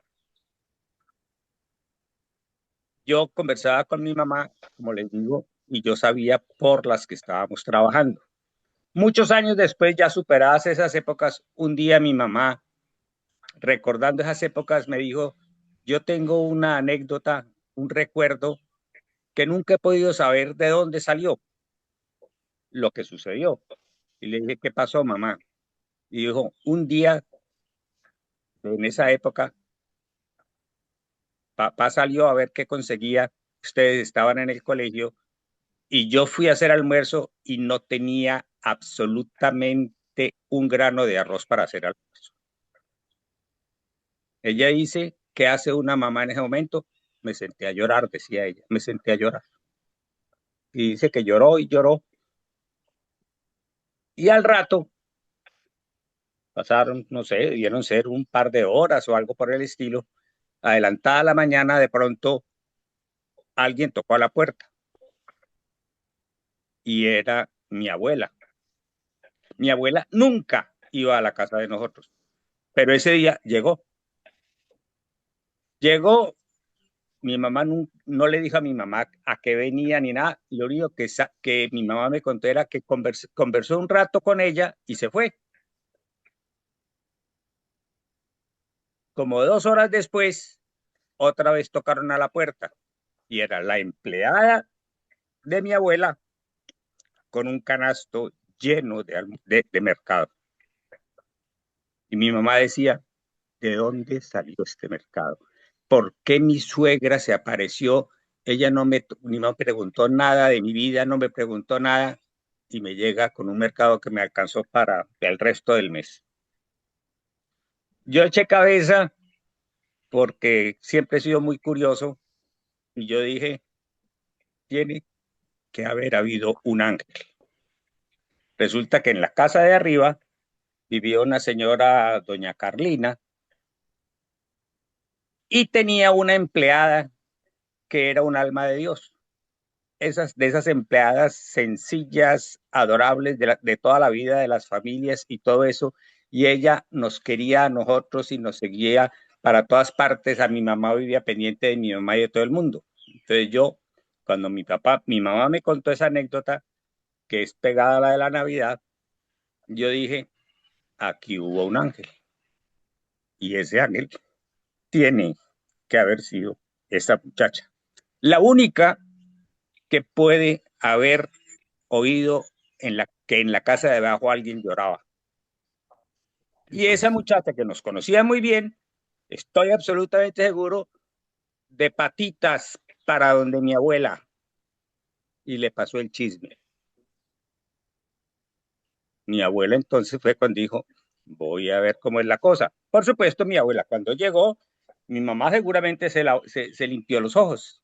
yo conversaba con mi mamá, como les digo, y yo sabía por las que estábamos trabajando. Muchos años después, ya superadas esas épocas, un día mi mamá, recordando esas épocas, me dijo, yo tengo una anécdota, un recuerdo que nunca he podido saber de dónde salió lo que sucedió. Y le dije, ¿qué pasó, mamá? Y dijo, un día en esa época, papá salió a ver qué conseguía, ustedes estaban en el colegio y yo fui a hacer almuerzo y no tenía absolutamente un grano de arroz para hacer almuerzo. Ella dice, ¿qué hace una mamá en ese momento? Me senté a llorar, decía ella, me senté a llorar. Y dice que lloró y lloró. Y al rato, pasaron, no sé, debieron ser un par de horas o algo por el estilo, adelantada la mañana, de pronto alguien tocó a la puerta y era mi abuela. Mi abuela nunca iba a la casa de nosotros, pero ese día llegó. Llegó, mi mamá no le dijo a mi mamá a qué venía ni nada. Lo único que mi mamá me contó era que conversó un rato con ella y se fue. Como 2 horas después, otra vez tocaron a la puerta y era la empleada de mi abuela con un canasto lleno de mercado. Y mi mamá decía, ¿de dónde salió este mercado? ¿Por qué mi suegra se apareció? Ella ni me preguntó nada de mi vida, no me preguntó nada y me llega con un mercado que me alcanzó para el resto del mes. Yo eché cabeza porque siempre he sido muy curioso y yo dije, tiene que haber habido un ángel. Resulta que en la casa de arriba vivía una señora, doña Carlina, y tenía una empleada que era un alma de Dios. De esas empleadas sencillas, adorables de toda la vida de las familias y todo eso, y ella nos quería a nosotros y nos seguía para todas partes. A mi mamá vivía pendiente de mi mamá y de todo el mundo. Entonces yo, cuando mi mamá me contó esa anécdota, que es pegada a la de la Navidad, yo dije, aquí hubo un ángel, y ese ángel tiene que haber sido esta muchacha. La única que puede haber oído que en la casa de abajo alguien lloraba. Y esa muchacha que nos conocía muy bien, estoy absolutamente seguro, de patitas para donde mi abuela y le pasó el chisme. Mi abuela entonces fue cuando dijo, voy a ver cómo es la cosa. Por supuesto, mi abuela cuando llegó, mi mamá seguramente se limpió los ojos,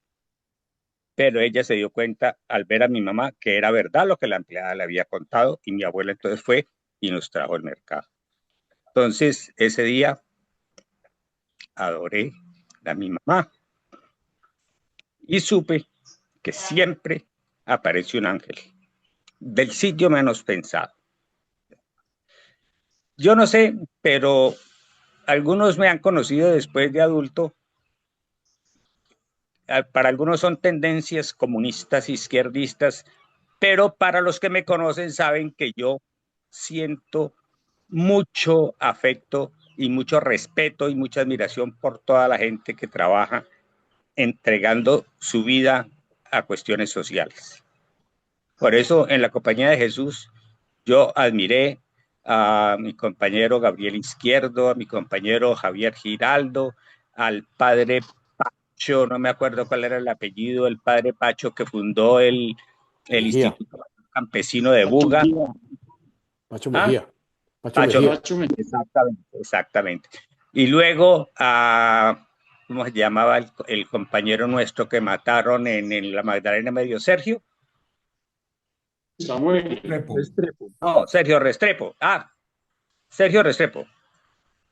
pero ella se dio cuenta al ver a mi mamá que era verdad lo que la empleada le había contado y mi abuela entonces fue y nos trajo el mercado. Entonces, ese día adoré a mi mamá y supe que siempre aparece un ángel del sitio menos pensado. Yo no sé, pero algunos me han conocido después de adulto. Para algunos son tendencias comunistas, izquierdistas, pero para los que me conocen saben que yo siento mucho afecto y mucho respeto y mucha admiración por toda la gente que trabaja entregando su vida a cuestiones sociales. Por eso, en la Compañía de Jesús, yo admiré a mi compañero Gabriel Izquierdo, a mi compañero Javier Giraldo, al padre Pacho, no me acuerdo cuál era el apellido, el padre Pacho que fundó el Mejía, Instituto Campesino de Buga. Pacho ¿Ah? Mejía, Pacho Pacho, Mejía. exactamente, exactamente. Y luego ¿cómo se llamaba el compañero nuestro que mataron en la Magdalena Medio? Sergio. Samuel. Restrepo. No, Sergio Restrepo. Sergio Restrepo,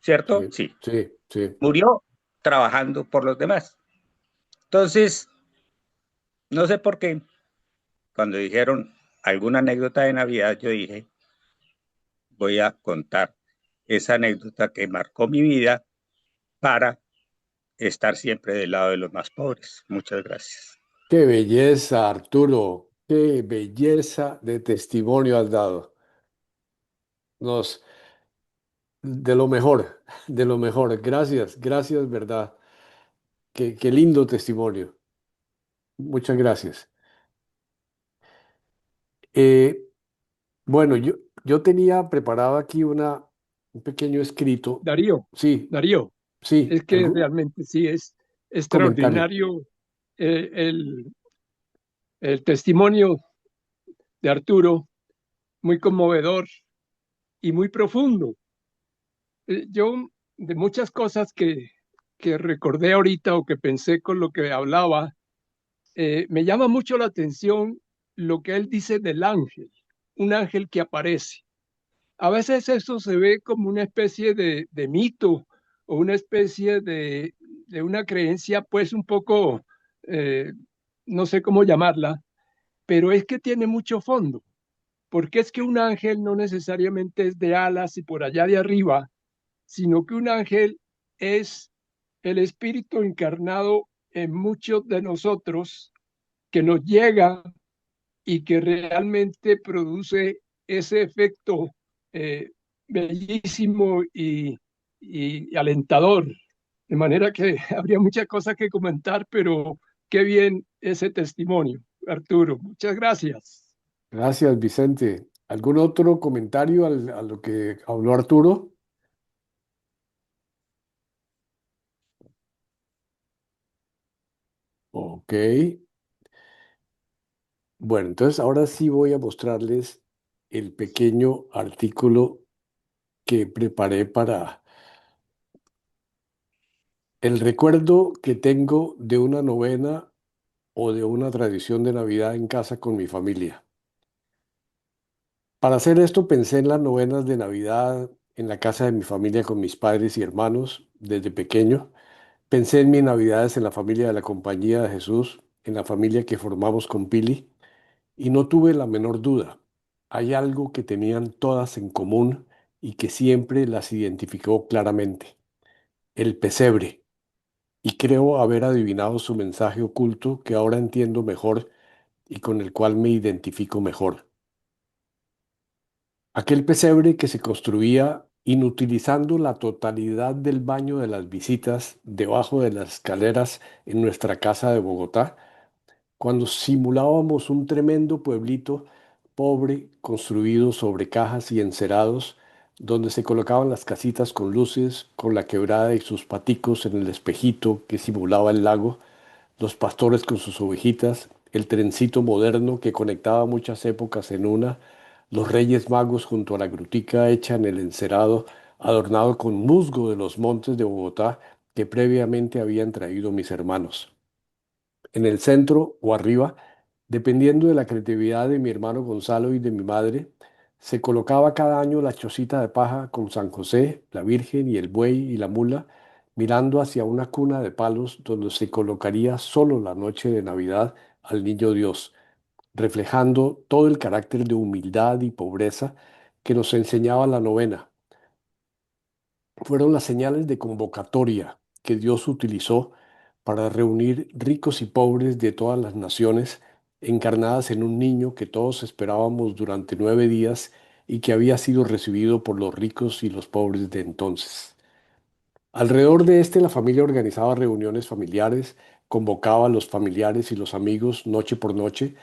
¿cierto? Sí, Sí. sí, sí. Murió trabajando por los demás. Entonces, no sé por qué, cuando dijeron alguna anécdota de Navidad, yo dije, voy a contar esa anécdota que marcó mi vida para estar siempre del lado de los más pobres. Muchas gracias. Qué belleza, Arturo, qué belleza de testimonio has dado. Nos, de lo mejor, de lo mejor. Gracias, gracias, verdad. Qué lindo testimonio. Muchas gracias. Eh, bueno, yo tenía preparado aquí un pequeño escrito. Darío, Sí, Darío, sí, es que algún realmente sí es comentario. extraordinario eh, el, el testimonio de Arturo, muy conmovedor y muy profundo. Yo, de muchas cosas que recordé ahorita o que pensé con lo que hablaba, me llama mucho la atención lo que él dice del ángel, un ángel que aparece. A veces eso se ve como una especie de mito o una especie de una creencia, pues un poco, eh, no sé cómo llamarla, pero es que tiene mucho fondo, porque es que un ángel no necesariamente es de alas y por allá de arriba, sino que un ángel es el espíritu encarnado en muchos de nosotros que nos llega y que realmente produce ese efecto eh, bellísimo y alentador. De manera que habría muchas cosas que comentar, pero qué bien ese testimonio, Arturo. Muchas gracias. Gracias, Vicente. ¿Algún otro comentario a lo que habló Arturo? Ok. Bueno, entonces ahora sí voy a mostrarles el pequeño artículo que preparé para el recuerdo que tengo de una novena o de una tradición de Navidad en casa con mi familia. Para hacer esto pensé en las novenas de Navidad en la casa de mi familia con mis padres y hermanos desde pequeño. Pensé en mis Navidades en la familia de la Compañía de Jesús, en la familia que formamos con Pili, y no tuve la menor duda. Hay algo que tenían todas en común y que siempre las identificó claramente: el pesebre. Y creo haber adivinado su mensaje oculto que ahora entiendo mejor y con el cual me identifico mejor. Aquel pesebre que se construía inutilizando la totalidad del baño de las visitas debajo de las escaleras en nuestra casa de Bogotá, cuando simulábamos un tremendo pueblito pobre construido sobre cajas y encerados, donde se colocaban las casitas con luces, con la quebrada y sus paticos en el espejito que simulaba el lago, los pastores con sus ovejitas, el trencito moderno que conectaba muchas épocas en una, los reyes magos junto a la grutica hecha en el encerado, adornado con musgo de los montes de Bogotá que previamente habían traído mis hermanos. En el centro o arriba, dependiendo de la creatividad de mi hermano Gonzalo y de mi madre, se colocaba cada año la chocita de paja con San José, la Virgen y el buey y la mula, mirando hacia una cuna de palos donde se colocaría solo la noche de Navidad al Niño Dios, reflejando todo el carácter de humildad y pobreza que nos enseñaba la novena. Fueron las señales de convocatoria que Dios utilizó para reunir ricos y pobres de todas las naciones, encarnadas en un niño que todos esperábamos durante 9 días y que había sido recibido por los ricos y los pobres de entonces. Alrededor de este, la familia organizaba reuniones familiares, convocaba a los familiares y los amigos noche por noche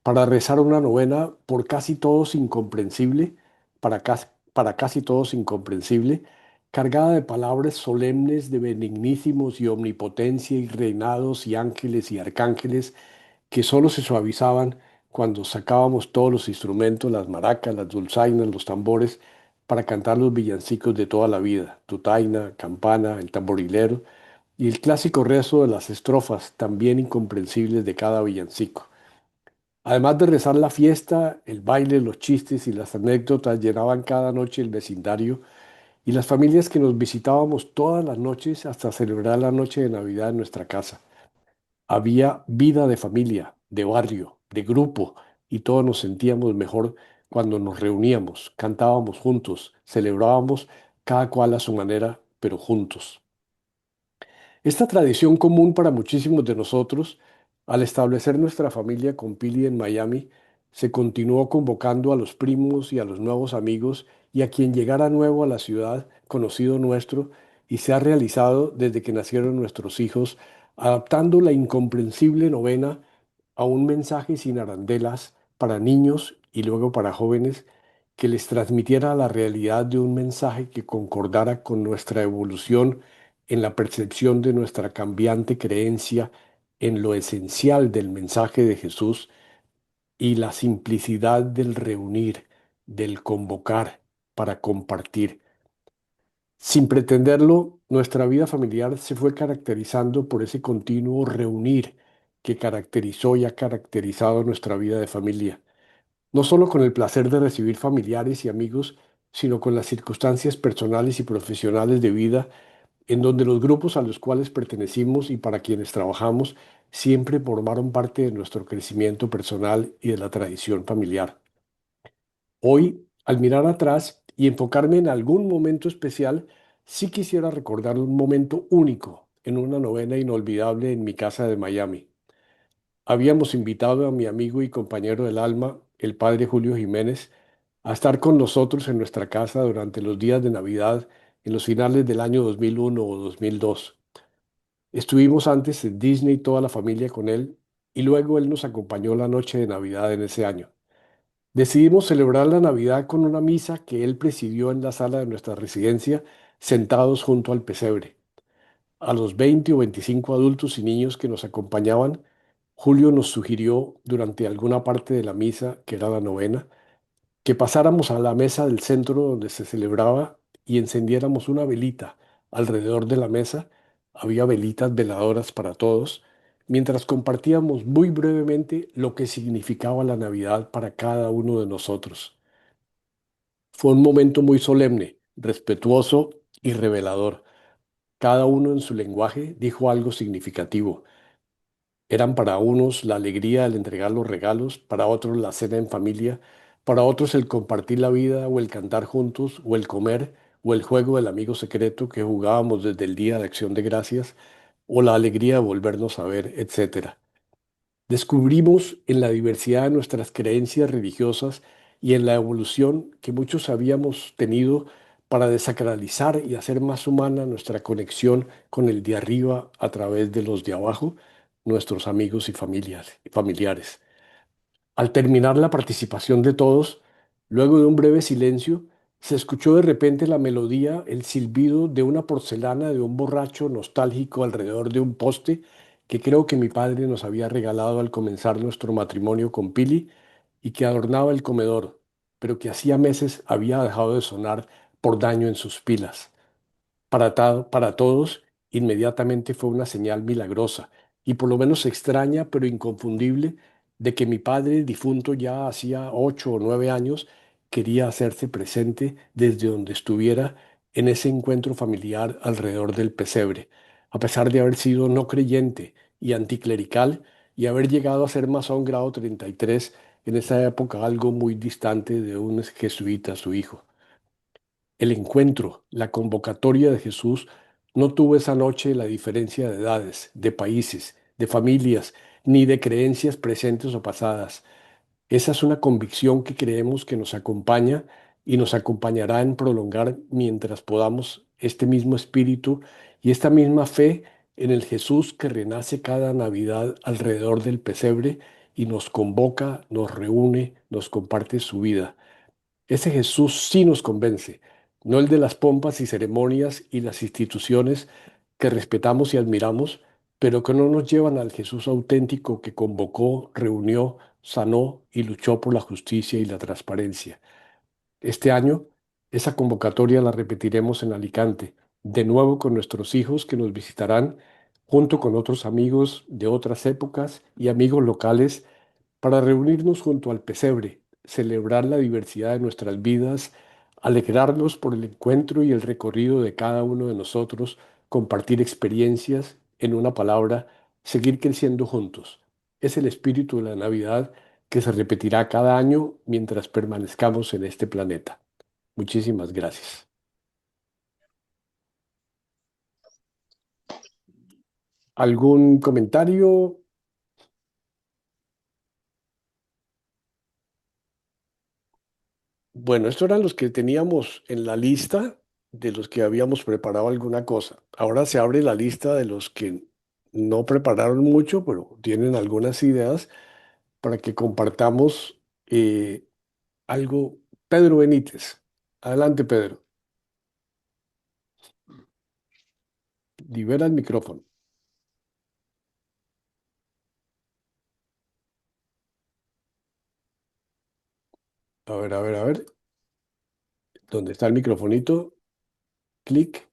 para rezar una novena por casi todos incomprensible, para casi todos incomprensible, cargada de palabras solemnes de benignísimos y omnipotencia y reinados y ángeles y arcángeles que solo se suavizaban cuando sacábamos todos los instrumentos, las maracas, las dulzainas, los tambores, para cantar los villancicos de toda la vida: tutaina, campana, el tamborilero y el clásico rezo de las estrofas también incomprensibles de cada villancico. Además de rezar, la fiesta, el baile, los chistes y las anécdotas llenaban cada noche el vecindario y las familias que nos visitábamos todas las noches hasta celebrar la noche de Navidad en nuestra casa. Había vida de familia, de barrio, de grupo, y todos nos sentíamos mejor cuando nos reuníamos, cantábamos juntos, celebrábamos cada cual a su manera, pero juntos. Esta tradición común para muchísimos de nosotros, al establecer nuestra familia con Pili en Miami, se continuó convocando a los primos y a los nuevos amigos y a quien llegara nuevo a la ciudad, conocido nuestro, y se ha realizado desde que nacieron nuestros hijos, adaptando la incomprensible novena a un mensaje sin arandelas para niños y luego para jóvenes que les transmitiera la realidad de un mensaje que concordara con nuestra evolución en la percepción de nuestra cambiante creencia en lo esencial del mensaje de Jesús y la simplicidad del reunir, del convocar para compartir. Sin pretenderlo, nuestra vida familiar se fue caracterizando por ese continuo reunir que caracterizó y ha caracterizado nuestra vida de familia, no solo con el placer de recibir familiares y amigos, sino con las circunstancias personales y profesionales de vida en donde los grupos a los cuales pertenecimos y para quienes trabajamos siempre formaron parte de nuestro crecimiento personal y de la tradición familiar. Hoy, al mirar atrás y enfocarme en algún momento especial, sí quisiera recordar un momento único en una novena inolvidable en mi casa de Miami. Habíamos invitado a mi amigo y compañero del alma, el padre Julio Jiménez, a estar con nosotros en nuestra casa durante los días de Navidad en los finales del año 2001 o 2002. Estuvimos antes en Disney toda la familia con él y luego él nos acompañó la noche de Navidad en ese año. Decidimos celebrar la Navidad con una misa que él presidió en la sala de nuestra residencia, sentados junto al pesebre. A los 20 o 25 adultos y niños que nos acompañaban, Julio nos sugirió durante alguna parte de la misa, que era la novena, que pasáramos a la mesa del centro donde se celebraba y encendiéramos una velita alrededor de la mesa. Había velitas veladoras para todos, mientras compartíamos muy brevemente lo que significaba la Navidad para cada uno de nosotros. Fue un momento muy solemne, respetuoso y revelador. Cada uno en su lenguaje dijo algo significativo. Eran para unos la alegría al entregar los regalos, para otros la cena en familia, para otros el compartir la vida o el cantar juntos o el comer o el juego del amigo secreto que jugábamos desde el día de Acción de Gracias o la alegría de volvernos a ver, etcétera. Descubrimos en la diversidad de nuestras creencias religiosas y en la evolución que muchos habíamos tenido para desacralizar y hacer más humana nuestra conexión con el de arriba a través de los de abajo, nuestros amigos y familiares. Al terminar la participación de todos, luego de un breve silencio, se escuchó de repente la melodía, el silbido de una porcelana de un borracho nostálgico alrededor de un poste que creo que mi padre nos había regalado al comenzar nuestro matrimonio con Pili y que adornaba el comedor, pero que hacía meses había dejado de sonar por daño en sus pilas. Para todos, inmediatamente fue una señal milagrosa y por lo menos extraña, pero inconfundible, de que mi padre, difunto ya hacía 8 o 9 años, quería hacerse presente desde donde estuviera en ese encuentro familiar alrededor del pesebre, a pesar de haber sido no creyente y anticlerical y haber llegado a ser masón grado 33 en esa época, algo muy distante de un jesuita, su hijo. El encuentro, la convocatoria de Jesús no tuvo esa noche la diferencia de edades, de países, de familias, ni de creencias presentes o pasadas. Esa es una convicción que creemos que nos acompaña y nos acompañará en prolongar mientras podamos este mismo espíritu y esta misma fe en el Jesús que renace cada Navidad alrededor del pesebre y nos convoca, nos reúne, nos comparte su vida. Ese Jesús sí nos convence, no el de las pompas y ceremonias y las instituciones que respetamos y admiramos, pero que no nos llevan al Jesús auténtico que convocó, reunió, sanó y luchó por la justicia y la transparencia. Este año, esa convocatoria la repetiremos en Alicante, de nuevo con nuestros hijos que nos visitarán, junto con otros amigos de otras épocas y amigos locales para reunirnos junto al pesebre, celebrar la diversidad de nuestras vidas, alegrarnos por el encuentro y el recorrido de cada uno de nosotros, compartir experiencias, en una palabra, seguir creciendo juntos. Es el espíritu de la Navidad que se repetirá cada año mientras permanezcamos en este planeta. Muchísimas gracias. ¿Algún comentario? Bueno, estos eran los que teníamos en la lista de los que habíamos preparado alguna cosa. Ahora se abre la lista de los que no prepararon mucho, pero tienen algunas ideas para que compartamos algo. Pedro Benítez. Adelante, Pedro. Libera el micrófono. A ver, a ver, a ver. ¿Dónde está el microfonito? Clic.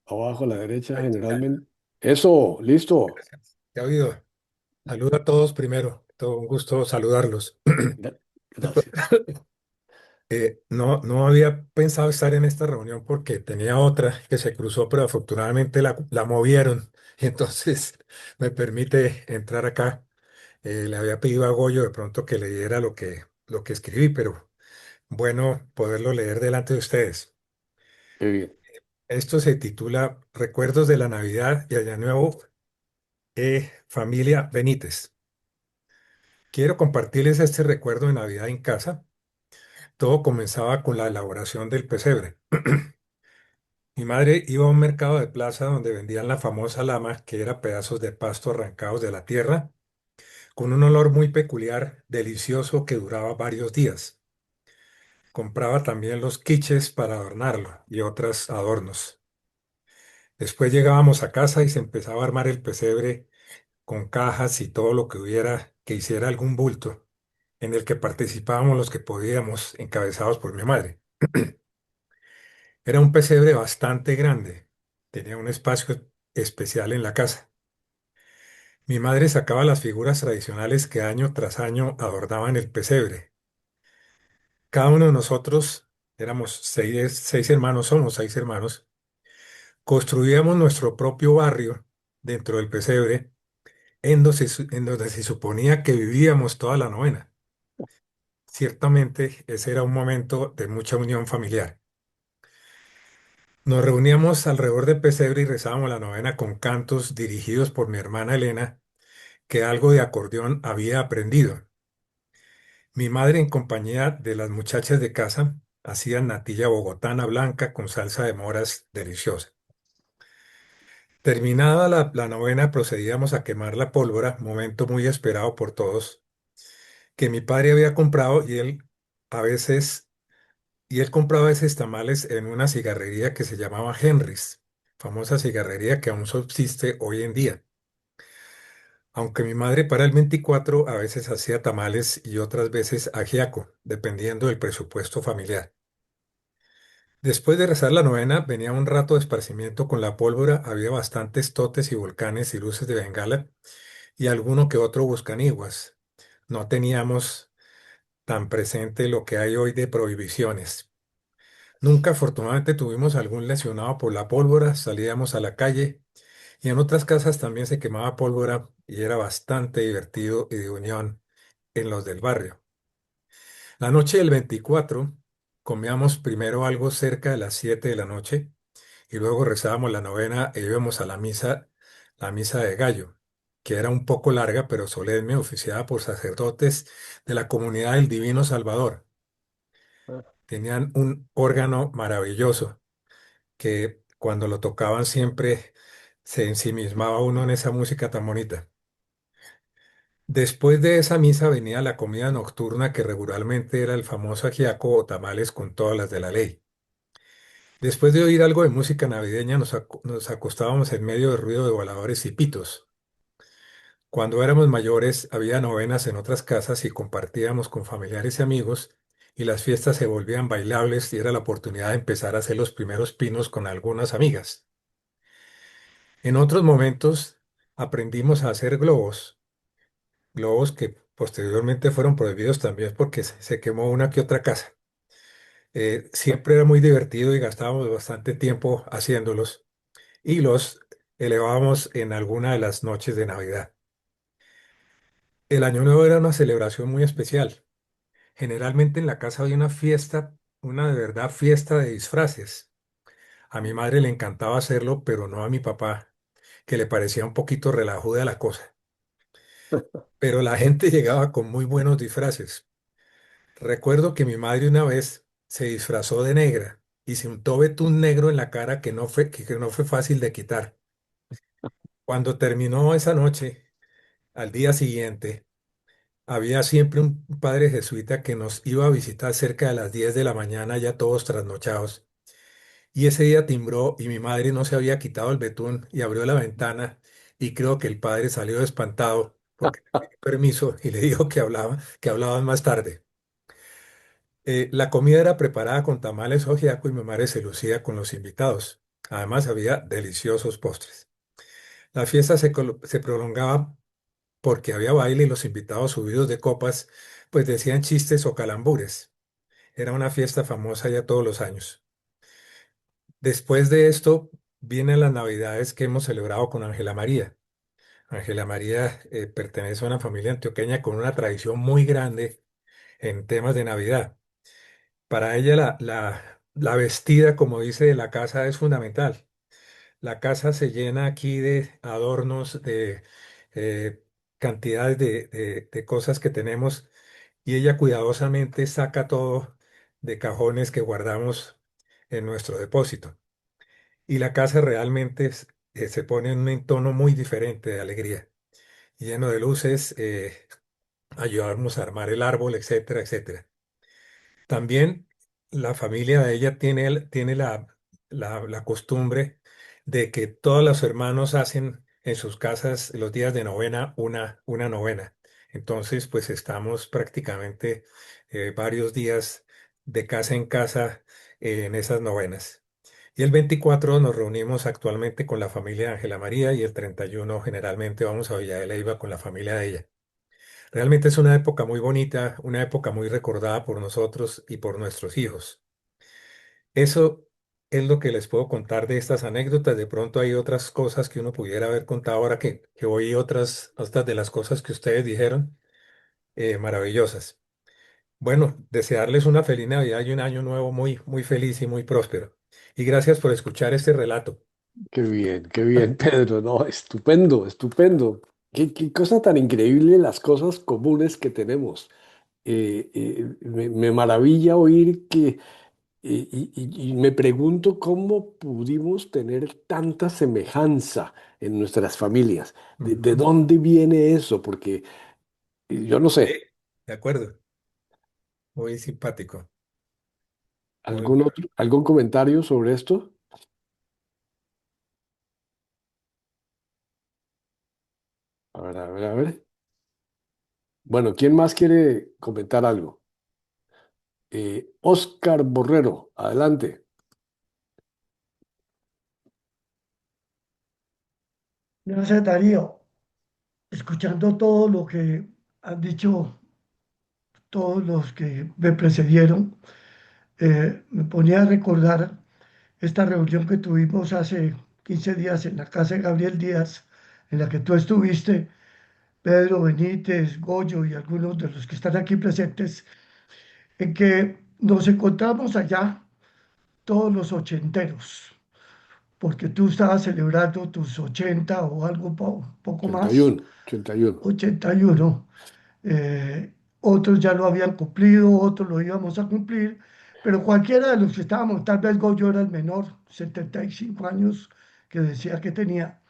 Abajo a la derecha, generalmente. Eso, listo. Gracias. ¿Te ha oído? Saludo a todos primero. Todo un gusto saludarlos. Gracias. No había pensado estar en esta reunión porque tenía otra que se cruzó, pero afortunadamente la movieron. Y entonces me permite entrar acá. Le había pedido a Goyo de pronto que leyera lo que escribí, pero bueno poderlo leer delante de ustedes. Qué bien. Esto se titula Recuerdos de la Navidad y Año Nuevo, familia Benítez. Quiero compartirles este recuerdo de Navidad en casa. Todo comenzaba con la elaboración del pesebre. Mi madre iba a un mercado de plaza donde vendían la famosa lama, que era pedazos de pasto arrancados de la tierra, con un olor muy peculiar, delicioso, que duraba varios días. Compraba también los quiches para adornarlo y otros adornos. Después llegábamos a casa y se empezaba a armar el pesebre con cajas y todo lo que hubiera que hiciera algún bulto, en el que participábamos los que podíamos, encabezados por mi madre. Era un pesebre bastante grande. Tenía un espacio especial en la casa. Mi madre sacaba las figuras tradicionales que año tras año adornaban el pesebre. Cada uno de nosotros, éramos seis hermanos, somos 6 hermanos, construíamos nuestro propio barrio dentro del pesebre, en donde se suponía que vivíamos toda la novena. Ciertamente, ese era un momento de mucha unión familiar. Nos reuníamos alrededor del pesebre y rezábamos la novena con cantos dirigidos por mi hermana Elena, que algo de acordeón había aprendido. Mi madre, en compañía de las muchachas de casa, hacía natilla bogotana blanca con salsa de moras deliciosa. Terminada la novena, procedíamos a quemar la pólvora, momento muy esperado por todos, que mi padre había comprado a veces, y él compraba esos tamales en una cigarrería que se llamaba Henry's, famosa cigarrería que aún subsiste hoy en día. Aunque mi madre para el 24 a veces hacía tamales y otras veces ajiaco, dependiendo del presupuesto familiar. Después de rezar la novena, venía un rato de esparcimiento con la pólvora, había bastantes totes y volcanes y luces de bengala y alguno que otro buscaniguas. No teníamos tan presente lo que hay hoy de prohibiciones. Nunca afortunadamente tuvimos algún lesionado por la pólvora, salíamos a la calle y en otras casas también se quemaba pólvora y era bastante divertido y de unión en los del barrio. La noche del 24 comíamos primero algo cerca de las 7 de la noche y luego rezábamos la novena e íbamos a la misa de gallo, que era un poco larga pero solemne, oficiada por sacerdotes de la comunidad del Divino Salvador. Tenían un órgano maravilloso que cuando lo tocaban siempre se ensimismaba uno en esa música tan bonita. Después de esa misa venía la comida nocturna que regularmente era el famoso ajiaco o tamales con todas las de la ley. Después de oír algo de música navideña nos acostábamos en medio de ruido de voladores y pitos. Cuando éramos mayores había novenas en otras casas y compartíamos con familiares y amigos y las fiestas se volvían bailables y era la oportunidad de empezar a hacer los primeros pinos con algunas amigas. En otros momentos aprendimos a hacer globos que posteriormente fueron prohibidos también porque se quemó una que otra casa. Siempre era muy divertido y gastábamos bastante tiempo haciéndolos y los elevábamos en alguna de las noches de Navidad. El Año Nuevo era una celebración muy especial. Generalmente en la casa había una fiesta, una de verdad fiesta de disfraces. A mi madre le encantaba hacerlo, pero no a mi papá. que le parecía un poquito relajuda la cosa. Pero la gente llegaba con muy buenos disfraces. Recuerdo que mi madre una vez se disfrazó de negra y se untó betún negro en la cara que no fue fácil de quitar. Cuando terminó esa noche, al día siguiente, había siempre un padre jesuita que nos iba a visitar cerca de las 10 de la mañana, ya todos trasnochados. Y ese día timbró y mi madre no se había quitado el betún y abrió la ventana y creo que el padre salió espantado porque le pidió permiso y le dijo que hablaban más tarde. La comida era preparada con tamales ojiaco y mi madre se lucía con los invitados. Además había deliciosos postres. La fiesta se prolongaba porque había baile y los invitados subidos de copas pues decían chistes o calambures. Era una fiesta famosa ya todos los años. Después de esto vienen las navidades que hemos celebrado con Ángela María. Ángela María pertenece a una familia antioqueña con una tradición muy grande en temas de Navidad. Para ella la vestida, como dice, de la casa es fundamental. La casa se llena aquí de adornos, de eh, cantidades de cosas que tenemos y ella cuidadosamente saca todo de cajones que guardamos en nuestro depósito. Y la casa realmente se pone en un tono muy diferente de alegría, lleno de luces, ayudamos a armar el árbol, etcétera, etcétera. También la familia de ella tiene la costumbre de que todos los hermanos hacen en sus casas los días de novena una novena. Entonces, pues estamos prácticamente varios días de casa en casa en esas novenas. Y el 24 nos reunimos actualmente con la familia de Ángela María y el 31 generalmente vamos a Villa de Leyva con la familia de ella. Realmente es una época muy bonita, una época muy recordada por nosotros y por nuestros hijos. Eso es lo que les puedo contar de estas anécdotas. De pronto hay otras cosas que uno pudiera haber contado ahora que oí otras de las cosas que ustedes dijeron, maravillosas. Bueno, desearles una feliz Navidad y un año nuevo muy, muy feliz y muy próspero. Y gracias por escuchar este relato. Qué bien, Pedro, no, estupendo, estupendo. Qué cosa tan increíble las cosas comunes que tenemos. Me maravilla oír que, y me pregunto cómo pudimos tener tanta semejanza en nuestras familias. De Ujú. dónde viene eso? Porque yo no Sí, sé, de acuerdo. Muy simpático. Muy ¿algún bueno. otro, algún comentario sobre esto? A ver, a ver, a ver. Bueno, ¿quién más quiere comentar algo? Oscar Borrero, adelante. Gracias, Darío. Escuchando todo lo que han dicho todos los que me precedieron, me ponía a recordar esta reunión que tuvimos hace 15 días en la casa de Gabriel Díaz, en la que tú estuviste, Pedro Benítez, Goyo y algunos de los que están aquí presentes, en que nos encontramos allá todos los ochenteros, porque tú estabas celebrando tus 80 o algo poco más, 81, 81. 81. Otros ya lo habían cumplido, otros lo íbamos a cumplir, pero cualquiera de los que estábamos, tal vez Goyo era el menor, 75 años que decía que tenía.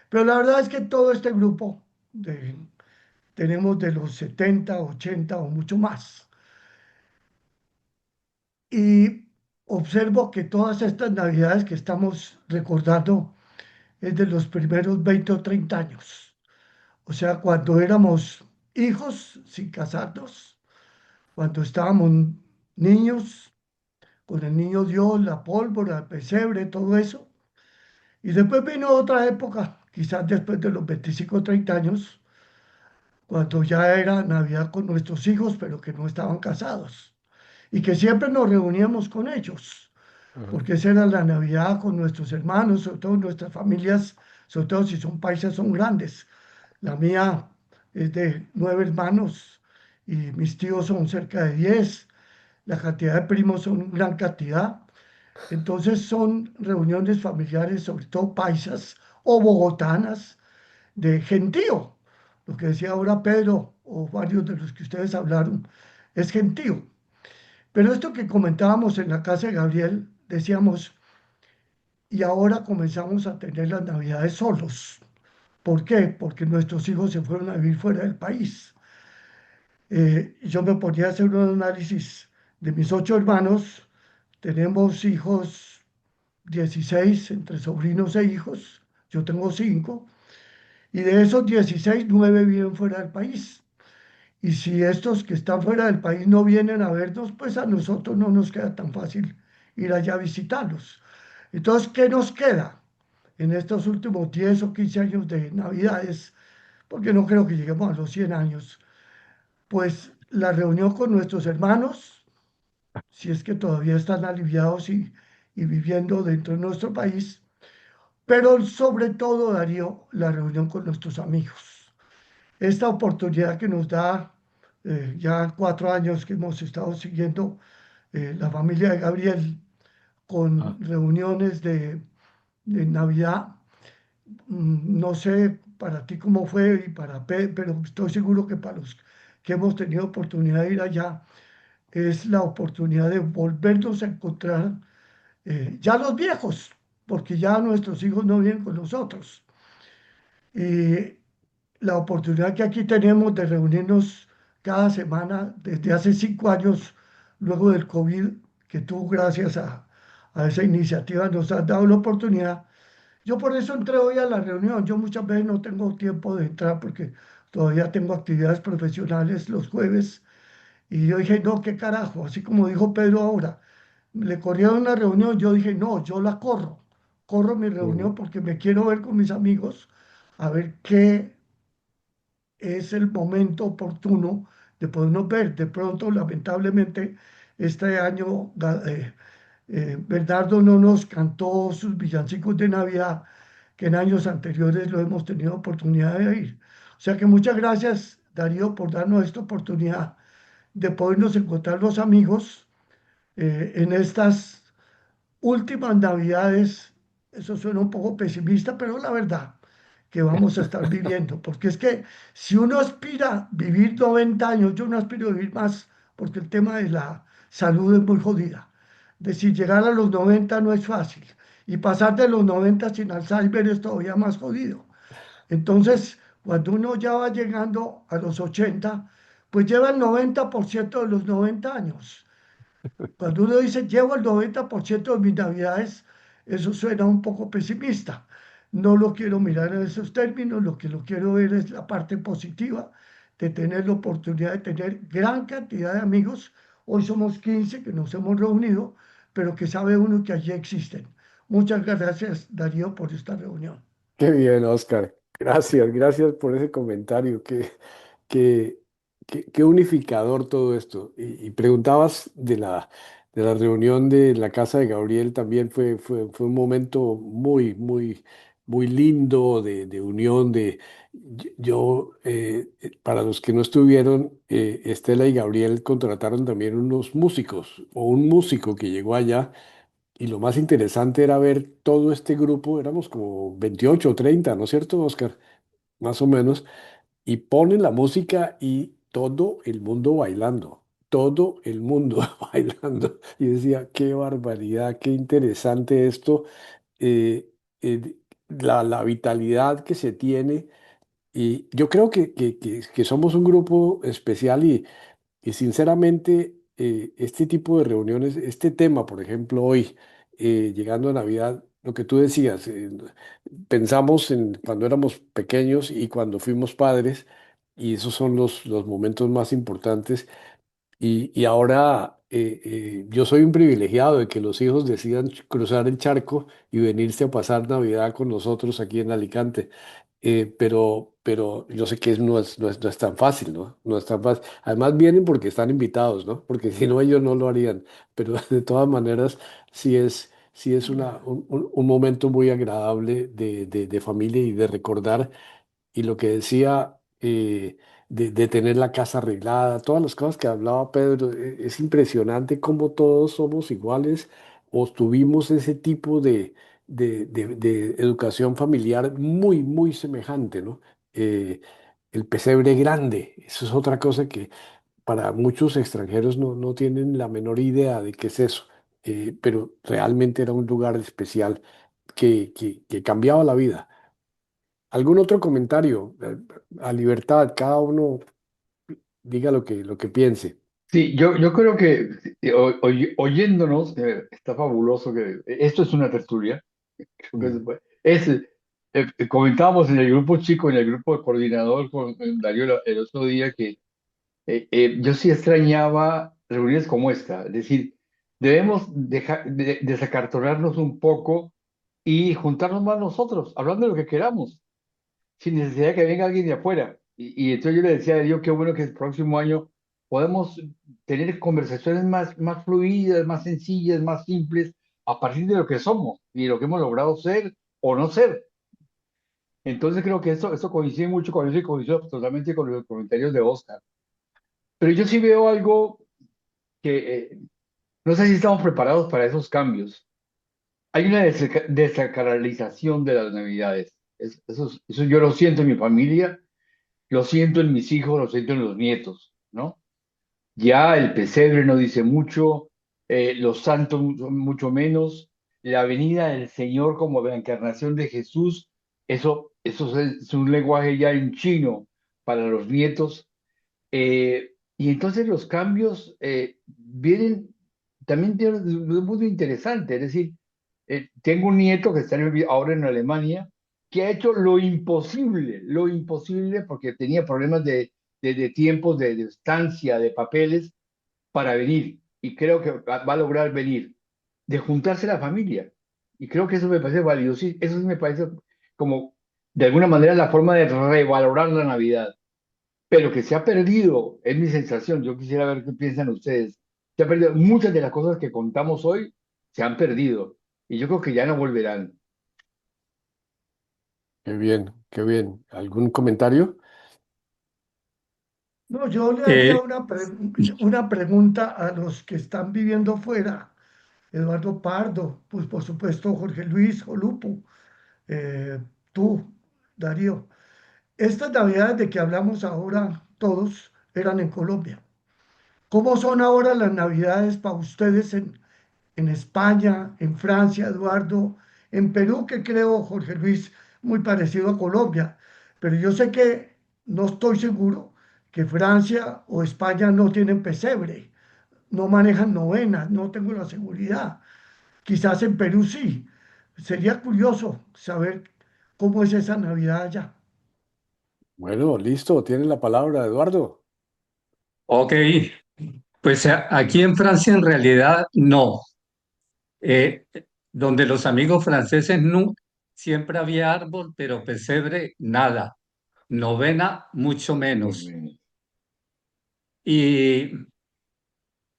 Pero la verdad es que todo este grupo tenemos de los 70, 80 o mucho más. Y observo que todas estas navidades que estamos recordando es de los primeros 20 o 30 años. O sea, cuando éramos hijos sin casarnos, cuando estábamos niños, con el niño Dios, la pólvora, el pesebre, todo eso. Y después vino otra época, quizás después de los 25 o 30 años, cuando ya era Navidad con nuestros hijos, pero que no estaban casados. Y que siempre nos reuníamos con ellos, Ajá. porque esa era la Navidad con nuestros hermanos, sobre todo nuestras familias, sobre todo si son paisas, son grandes. La mía es de 9 hermanos y mis tíos son cerca de 10. La cantidad de primos son gran cantidad. Entonces son reuniones familiares, sobre todo paisas o bogotanas de gentío. Lo que decía ahora Pedro o varios de los que ustedes hablaron es gentío. Pero esto que comentábamos en la casa de Gabriel, decíamos, y ahora comenzamos a tener las navidades solos. ¿Por qué? Porque nuestros hijos se fueron a vivir fuera del país. Yo me ponía a hacer un análisis de mis 8 hermanos. Tenemos hijos 16 entre sobrinos e hijos. Yo tengo 5. Y de esos 16 9 viven fuera del país. Y si estos que están fuera del país no vienen a vernos, pues a nosotros no nos queda tan fácil ir allá a visitarlos. Entonces, ¿qué nos queda en estos últimos 10 o 15 años de Navidades? Porque no creo que lleguemos a los 100 años. Pues la reunión con nuestros hermanos, si es que todavía están aliviados y viviendo dentro de nuestro país, pero sobre todo, Darío, la reunión con nuestros amigos. Esta oportunidad que nos da ya 4 años que hemos estado siguiendo la familia de Gabriel con Ah, reuniones de Navidad. No sé para ti cómo fue y para pero estoy seguro que para los que hemos tenido oportunidad de ir allá, es la oportunidad de volvernos a encontrar ya los viejos, porque ya nuestros hijos no viven con nosotros. Y la oportunidad que aquí tenemos de reunirnos cada semana desde hace 5 años, luego del COVID, que tú gracias a esa iniciativa nos has dado la oportunidad. Yo por eso entré hoy a la reunión. Yo muchas veces no tengo tiempo de entrar porque todavía tengo actividades profesionales los jueves. Y yo dije, no, qué carajo, así como dijo Pedro ahora, le corrieron una reunión, yo dije, no, yo la corro, corro mi Ujú. reunión porque me quiero ver con mis amigos a ver qué es el momento oportuno de podernos ver. De pronto, lamentablemente, este año Bernardo no nos cantó sus villancicos de Navidad, que en años anteriores lo hemos tenido oportunidad de ir. O sea que muchas gracias, Darío, por darnos esta oportunidad de podernos encontrar los amigos en estas últimas Navidades. Eso suena un poco pesimista, pero la verdad que vamos a estar viviendo, porque es que si uno aspira a vivir 90 años, yo no aspiro a vivir más, porque el tema de la salud es muy jodida. Decir, llegar a los 90 no es fácil, y pasar de los 90 sin Alzheimer es todavía más jodido. Entonces, cuando uno ya va llegando a los 80, pues lleva el 90% de los 90 años. Cuando uno dice llevo el 90% de mis navidades, eso suena un poco pesimista. No lo quiero mirar en esos términos, lo que lo quiero ver es la parte positiva de tener la oportunidad de tener gran cantidad de amigos. Hoy somos 15 que nos hemos reunido, pero que sabe uno que allí existen. Muchas gracias, Darío, por esta reunión. Qué bien, Oscar. Gracias, gracias por ese comentario. Qué, qué unificador todo esto. Y preguntabas de la reunión de la casa de Gabriel, también fue un momento muy, muy, muy lindo de unión. Para los que no estuvieron, Estela y Gabriel contrataron también unos músicos o un músico que llegó allá. Y lo más interesante era ver todo este grupo, éramos como 28 o 30, ¿no es cierto, Oscar? Más o menos, y ponen la música y todo el mundo bailando, todo el mundo bailando. Y decía, qué barbaridad, qué interesante esto, eh, eh, la vitalidad que se tiene. Y yo creo que somos un grupo especial y sinceramente, este tipo de reuniones, este tema, por ejemplo, hoy, llegando a Navidad, lo que tú decías, pensamos en cuando éramos pequeños y cuando fuimos padres, y esos son los momentos más importantes. Y ahora yo soy un privilegiado de que los hijos decidan cruzar el charco y venirse a pasar Navidad con nosotros aquí en Alicante. Pero yo sé que no es tan fácil, ¿no? No es tan fácil. Además vienen porque están invitados, ¿no? Porque si no ellos no lo harían. Pero de todas maneras sí es un momento muy agradable de familia y de recordar y lo que decía de tener la casa arreglada, todas las cosas que hablaba Pedro, es impresionante cómo todos somos iguales o tuvimos ese tipo de educación familiar muy, muy semejante, ¿no? Eh, el pesebre grande, eso es otra cosa que para muchos extranjeros no tienen la menor idea de qué es eso, pero realmente era un lugar especial que cambiaba la vida. ¿Algún otro comentario? A libertad, cada uno diga lo que piense. Sí, yo creo que oyéndonos, está fabuloso que esto es una tertulia. Creo que Mm. comentábamos en el grupo chico, en el grupo de coordinador con Darío el otro día que yo sí extrañaba reuniones como esta. Es decir, debemos dejar, desacartonarnos un poco y juntarnos más nosotros, hablando de lo que queramos, sin necesidad de que venga alguien de afuera. Y entonces yo le decía a Dios, qué bueno que el próximo año podemos tener conversaciones más fluidas, más sencillas, más simples, a partir de lo que somos y de lo que hemos logrado ser o no ser. Entonces creo que eso coincide mucho con eso y coincide totalmente con los comentarios de Oscar. Pero yo sí veo algo que no sé si estamos preparados para esos cambios. Hay una desacralización de las Navidades. Eso yo lo siento en mi familia, lo siento en mis hijos, lo siento en los nietos, ¿no? Ya el pesebre no dice mucho, los santos mucho menos, la venida del Señor como la encarnación de Jesús, eso es un lenguaje ya en chino para los nietos. Y entonces los cambios vienen también de un punto interesante, es decir, tengo un nieto que está ahora en Alemania, que ha hecho lo imposible porque tenía problemas de tiempos, de estancia, de papeles para venir. Y creo que va a lograr venir, de juntarse la familia. Y creo que eso me parece valioso. Eso sí me parece como, de alguna manera, la forma de revalorar la Navidad, pero que se ha perdido, es mi sensación. Yo quisiera ver qué piensan ustedes. Se ha perdido, muchas de las cosas que contamos hoy se han perdido y yo creo que ya no volverán. Qué bien, qué bien. ¿Algún comentario? No, yo le haría Eh, una pregunta a los que están viviendo fuera. Eduardo Pardo, pues por supuesto Jorge Luis Olupo, eh, tú, Darío. Estas navidades de que hablamos ahora, todos eran en Colombia. ¿Cómo son ahora las navidades para ustedes en España, en Francia, Eduardo, en Perú, que creo, Jorge Luis, muy parecido a Colombia? Pero yo sé que no estoy seguro que Francia o España no tienen pesebre, no manejan novenas, no tengo la seguridad. Quizás en Perú sí. Sería curioso saber cómo es esa Navidad allá. Bueno, listo, tiene la palabra, Eduardo. ok, pues aquí en Francia en realidad no. Eh, donde los amigos franceses no, siempre había árbol, pero pesebre nada. Novena mucho menos. Y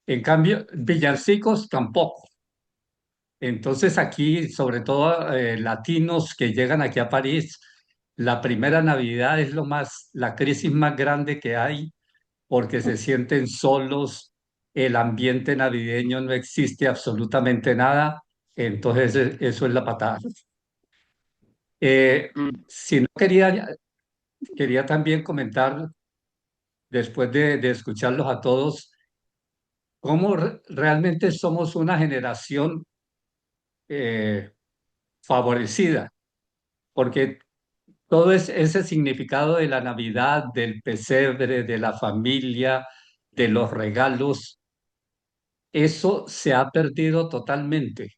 en cambio, villancicos tampoco. Entonces aquí, sobre todo latinos que llegan aquí a París, la primera Navidad es la crisis más grande que hay porque se sienten solos, el ambiente navideño no existe absolutamente nada, entonces eso es la patada. Si no quería también comentar, después de escucharlos a todos, cómo realmente somos una generación eh, favorecida, porque todo ese significado de la Navidad, del pesebre, de la familia, de los regalos, eso se ha perdido totalmente.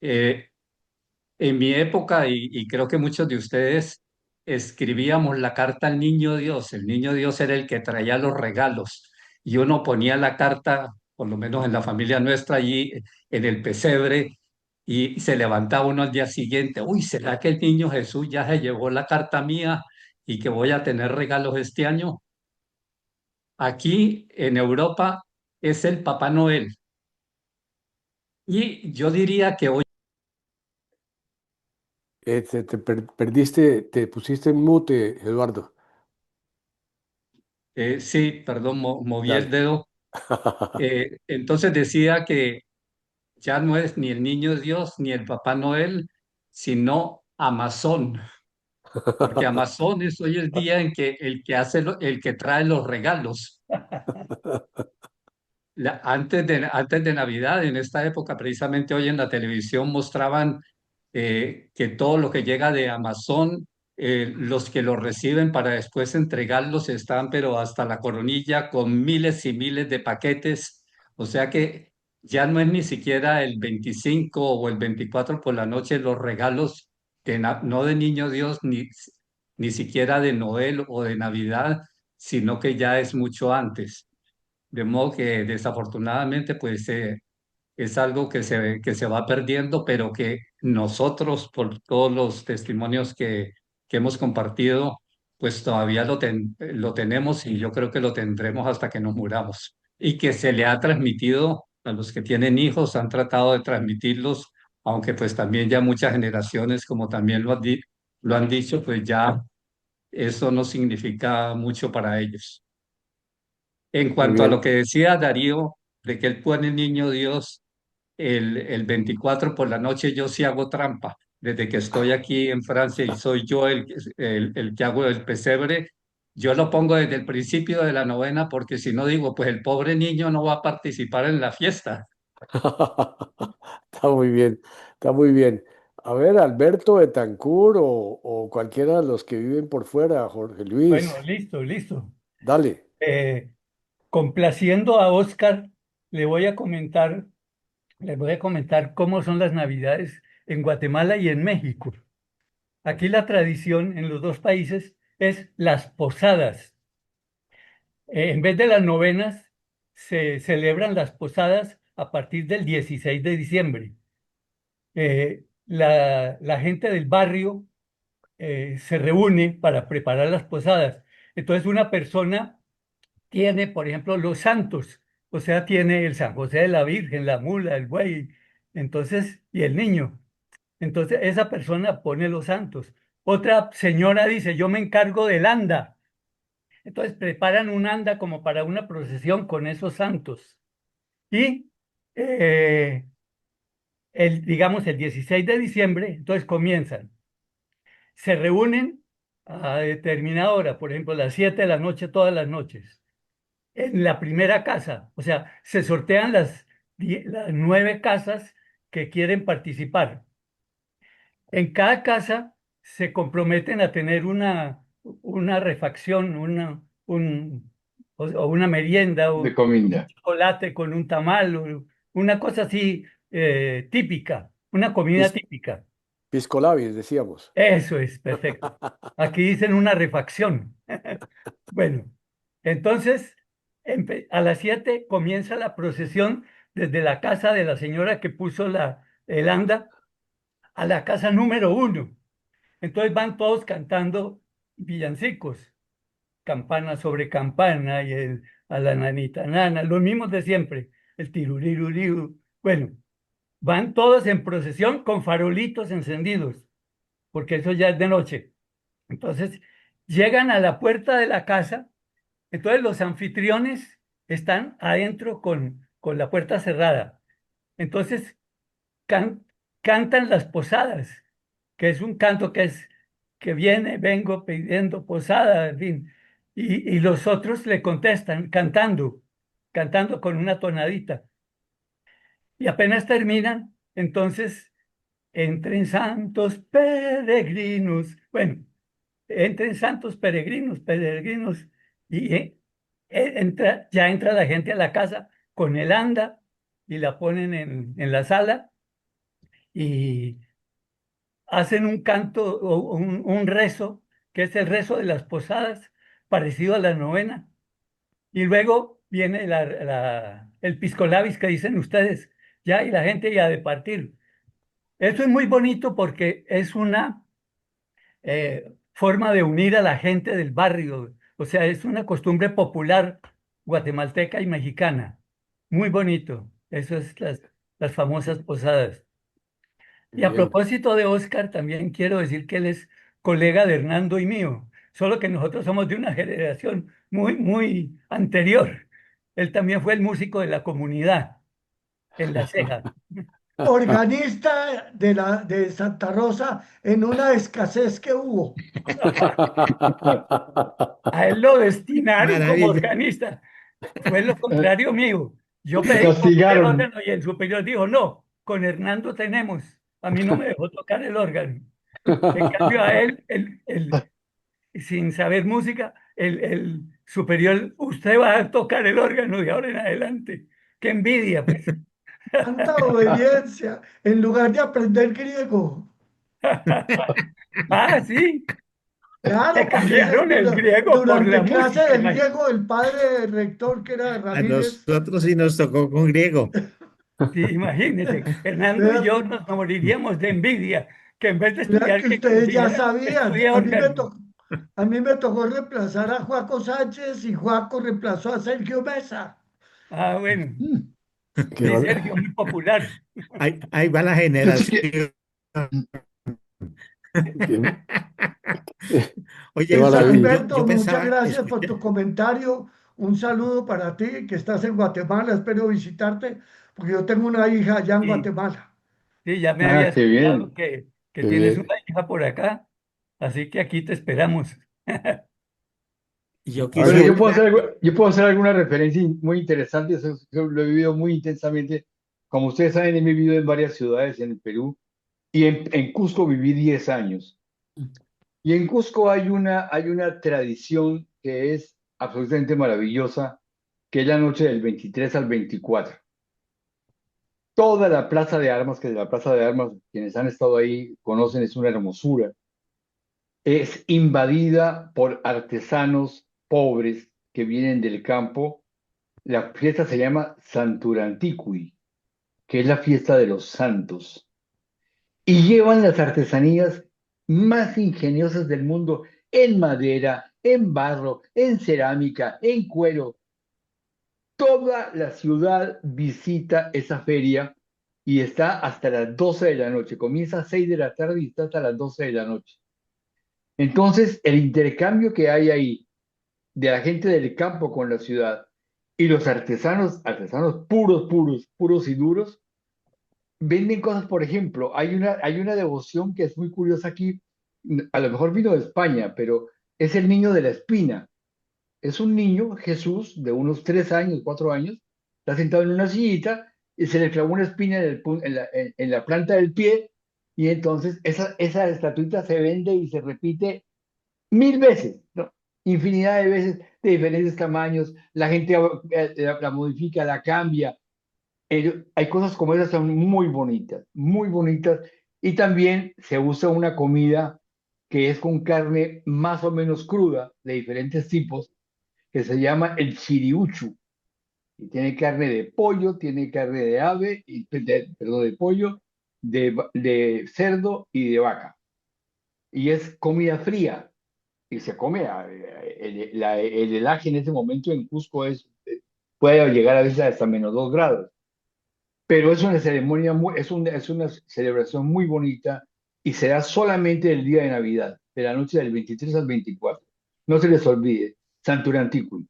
Eh, en mi época, y creo que muchos de ustedes, escribíamos la carta al niño Dios. El niño Dios era el que traía los regalos y uno ponía la carta, por lo menos en la familia nuestra, allí en el pesebre y se levantaba uno al día siguiente. Uy, ¿será que el niño Jesús ya se llevó la carta mía y que voy a tener regalos este año? Aquí en Europa es el Papá Noel. Y yo diría que hoy, Perdiste, te pusiste en mute, Eduardo. sí, perdón, moví el Dale. dedo. Entonces decía que ya no es ni el niño Dios ni el Papá Noel, sino Amazon, porque Amazon es hoy el día en que el que hace el que trae los regalos. Antes de Navidad, en esta época, precisamente hoy en la televisión mostraban que todo lo que llega de Amazon, los que lo reciben para después entregarlos están, pero hasta la coronilla, con miles y miles de paquetes. O sea que ya no es ni siquiera el 25 o el 24 por la noche los regalos, no de Niño Dios, ni siquiera de Noel o de Navidad, sino que ya es mucho antes. De modo que desafortunadamente pues es algo que se va perdiendo, pero que nosotros, por todos los testimonios que hemos compartido, pues todavía lo tenemos y yo creo que lo tendremos hasta que nos muramos. Y que se le ha transmitido a los que tienen hijos, han tratado de transmitirlos, aunque pues también ya muchas generaciones, como también lo han dicho, pues ya eso no significa mucho para ellos. En Muy cuanto a lo bien. que decía Darío, de que él pone niño Dios el 24 por la noche, yo sí hago trampa. Desde que estoy aquí en Francia y soy yo el que hago el pesebre, yo lo pongo desde el principio de la novena porque si no digo, pues el pobre niño no va a participar en la fiesta. Está muy bien, está muy bien. A ver, Alberto Betancur o cualquiera de los que viven por fuera, Jorge Bueno, Luis, listo, listo. dale. Eh, Complaciendo a Oscar, le voy a comentar, les voy a comentar cómo son las Navidades en Guatemala y en México. Aquí la tradición en los dos países es las posadas. En vez de las novenas, se celebran las posadas a partir del 16 de diciembre. La gente del barrio se reúne para preparar las posadas. Entonces, una persona tiene, por ejemplo, los santos, o sea, tiene el San José de la Virgen, la mula, el buey, entonces, y el niño. Entonces, esa persona pone los santos. Otra señora dice, yo me encargo del anda. Entonces, preparan un anda como para una procesión con esos santos. Y, eh, digamos, el 16 de diciembre, entonces comienzan. Se reúnen a determinada hora, por ejemplo, a las 7 de la noche, todas las noches en la primera casa. O sea, se sortean las 9 casas que quieren participar. En cada casa se comprometen a tener una refacción, o una merienda, de o un comida. chocolate con un tamal, o una cosa así típica, una comida Pis- típica. Piscolabis, decíamos. Eso es, perfecto. Aquí dicen una refacción. Bueno, entonces a las 7 comienza la procesión desde la casa de la señora que puso el anda a la casa número 1. Entonces van todos cantando villancicos, campana sobre campana y a la nanita nana, los mismos de siempre, el tiruriruriu. Bueno, van todos en procesión con farolitos encendidos, porque eso ya es de noche. Entonces llegan a la puerta de la casa. Entonces los anfitriones están adentro con la puerta cerrada. Entonces can- cantan las posadas, que es un canto que viene, vengo pidiendo posada, en fin. Y los otros le contestan cantando con una tonadita. Y apenas terminan, entonces entren santos peregrinos. Bueno, entren santos peregrinos, peregrinos, y ya entra la gente a la casa con el anda y la ponen en la sala y hacen un canto o un rezo, que es el rezo de las posadas, parecido a la novena. Y luego viene el piscolabis que dicen ustedes, ya, y la gente ya de partir. Eso es muy bonito porque es una forma de unir a la gente del barrio. O sea, es una costumbre popular guatemalteca y mexicana. Muy bonito. Eso es las famosas posadas. Y a Bien. propósito de Oscar, también quiero decir que él es colega de Hernando y mío, solo que nosotros somos de una generación muy, muy anterior. Él también fue el músico de la comunidad. en la ceja. Organista de Santa Rosa en una escasez que hubo. A él lo destinaron como Maravilla. organista. Fue lo contrario mío. Yo Lo pedí poner el castigaron. órgano y el superior dijo, no, con Hernando tenemos. A mí no me dejó tocar el órgano. En cambio a él, sin saber música, el superior, usted va a tocar el órgano de ahora en adelante. Qué envidia, pues. Tanta obediencia en lugar de aprender griego. Ah, sí, Claro, te porque cambiaron el griego por la durante clase música. de griego, el padre rector, que era A Ramírez, nosotros sí nos tocó con griego. Sí, imagínese, Hernando y vea, yo nos moriríamos de envidia, que en vez de vea estudiar que ustedes ya griego, sabían. estudia órgano. A mí me tocó reemplazar a Joaco Sánchez y Joaco reemplazó a Sergio Mesa. Ah, bueno, Qué, sí, bar- Sergio, muy popular. Ahí va la Es que, generación. qué- qué Oye, Luis maravilla. Alberto, yo muchas pensaba, gracias por tu escucha, comentario. Un saludo para ti, que estás en Guatemala. Espero visitarte, porque yo tengo una hija allá en Sí, Guatemala. sí, ya me ah, habías qué contado bien. que Qué tienes una bien. hija por acá, así que aquí te esperamos. yo A Bueno, ver, quisiera, yo puedo hacer alguna referencia muy interesante. Eso lo he vivido muy intensamente. Como ustedes saben, he vivido en varias ciudades en el Perú y en Cusco viví 10 años. Y en Cusco hay una tradición que es absolutamente maravillosa, que es la noche del 23 al 24. Toda la Plaza de Armas, que de la Plaza de Armas, quienes han estado ahí conocen, es una hermosura, es invadida por artesanos pobres que vienen del campo. La fiesta se llama Santuranticui, que es la fiesta de los santos, y llevan las artesanías más ingeniosas del mundo en madera, en barro, en cerámica, en cuero. Toda la ciudad visita esa feria y está hasta las 12 de la noche. Comienza a 6 de la tarde y está hasta las 12 de la noche. Entonces, el intercambio que hay ahí de la gente del campo con la ciudad y los artesanos, artesanos puros, puros, puros y duros, venden cosas. Por ejemplo, hay una devoción que es muy curiosa aquí, a lo mejor vino de España, pero es el niño de la espina. Es un niño, Jesús, de unos 3 años, 4 años, está sentado en una sillita y se le clavó una espina en la planta del pie, y entonces esa estatuita se vende y se repite 1000 veces, ¿no? Infinidad de veces, de diferentes tamaños. La gente la modifica, la cambia. Hay cosas como esas, son muy bonitas. Y también se usa una comida que es con carne más o menos cruda, de diferentes tipos, que se llama el chiriuchu. Y tiene carne de pollo, tiene carne de ave, perdón, de pollo, de cerdo y de vaca. Y es comida fría. Y se come, el helaje en ese momento en Cusco puede llegar a veces hasta -2 grados. Pero es una ceremonia, es una celebración muy bonita y será solamente el día de Navidad, de la noche del 23 al 24. No se les olvide, Santuranticui.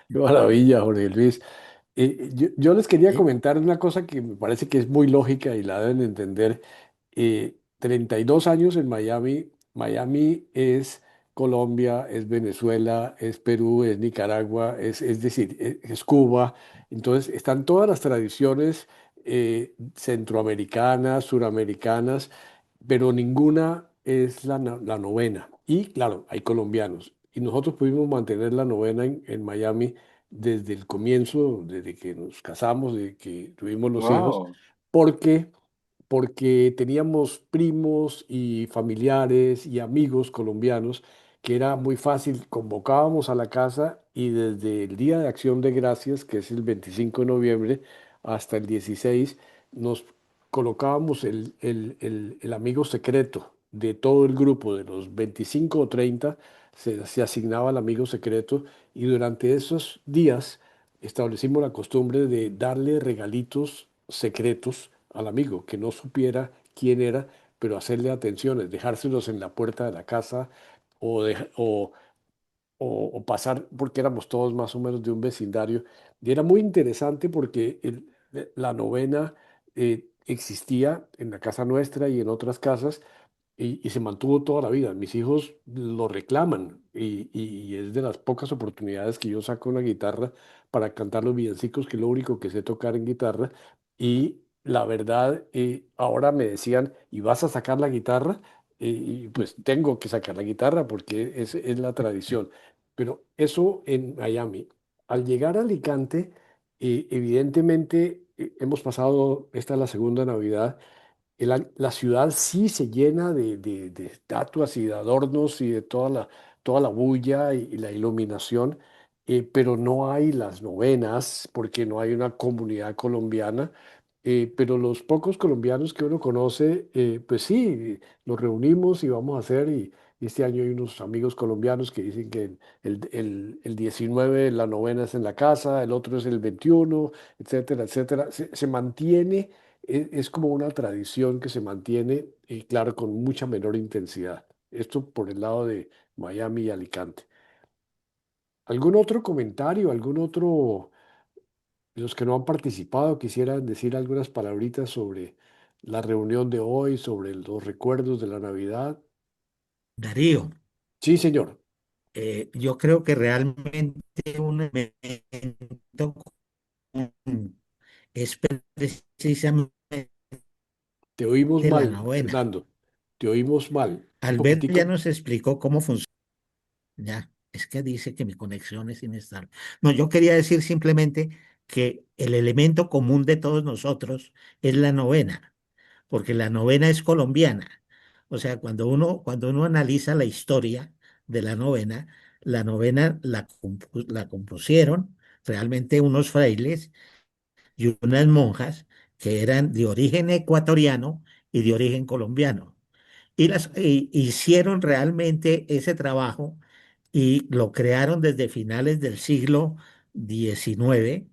Qué maravilla, Jorge Luis. Yo les quería eh, comentar una cosa que me parece que es muy lógica y la deben entender. 32 años en Miami. Miami es Colombia, es Venezuela, es Perú, es Nicaragua, es decir, es Cuba. Entonces están todas las tradiciones centroamericanas, suramericanas, pero ninguna es la novena. Y claro, hay colombianos. Y nosotros pudimos mantener la novena en Miami desde el comienzo, desde que nos casamos, desde que tuvimos los hijos, Wow. porque teníamos primos y familiares y amigos colombianos que era muy fácil, convocábamos a la casa y desde el Día de Acción de Gracias, que es el 25 de noviembre, hasta el 16, nos colocábamos el amigo secreto de todo el grupo, de los 25 o 30, se asignaba al amigo secreto y durante esos días establecimos la costumbre de darle regalitos secretos al amigo, que no supiera quién era, pero hacerle atenciones, dejárselos en la puerta de la casa o, o pasar, porque éramos todos más o menos de un vecindario. Y era muy interesante porque La novena existía en la casa nuestra y en otras casas y se mantuvo toda la vida. Mis hijos lo reclaman y es de las pocas oportunidades que yo saco una guitarra para cantar los villancicos, que es lo único que sé tocar en guitarra. Y la verdad, ahora me decían, ¿y vas a sacar la guitarra? Y pues tengo que sacar la guitarra porque es la tradición. Pero eso en Miami. Al llegar a Alicante, evidentemente hemos pasado, esta es la segunda Navidad, la ciudad sí se llena de estatuas y de adornos y de toda la bulla y la iluminación, pero no hay las novenas porque no hay una comunidad colombiana. Pero los pocos colombianos que uno conoce, pues sí, nos reunimos y vamos a hacer, y este año hay unos amigos colombianos que dicen que el 19 la novena es en la casa, el otro es el 21, etcétera, etcétera. Se mantiene, es como una tradición que se mantiene, claro, con mucha menor intensidad. Esto por el lado de Miami y Alicante. ¿Algún otro comentario, algún otro, los que no han participado, quisieran decir algunas palabritas sobre la reunión de hoy, sobre los recuerdos de la Navidad? Darío, Sí, señor, yo creo que realmente un evento común es precisamente te oímos la mal, novena. Fernando, te oímos mal, un Albert ya poquitico. nos explicó cómo funciona. Ya, es que dice que mi conexión es inestable. No, yo quería decir simplemente que el elemento común de todos nosotros es la novena, porque la novena es colombiana. O sea, cuando uno analiza la historia de la novena la compusieron realmente unos frailes y unas monjas que eran de origen ecuatoriano y de origen colombiano. Hicieron realmente ese trabajo y lo crearon desde finales del siglo XIX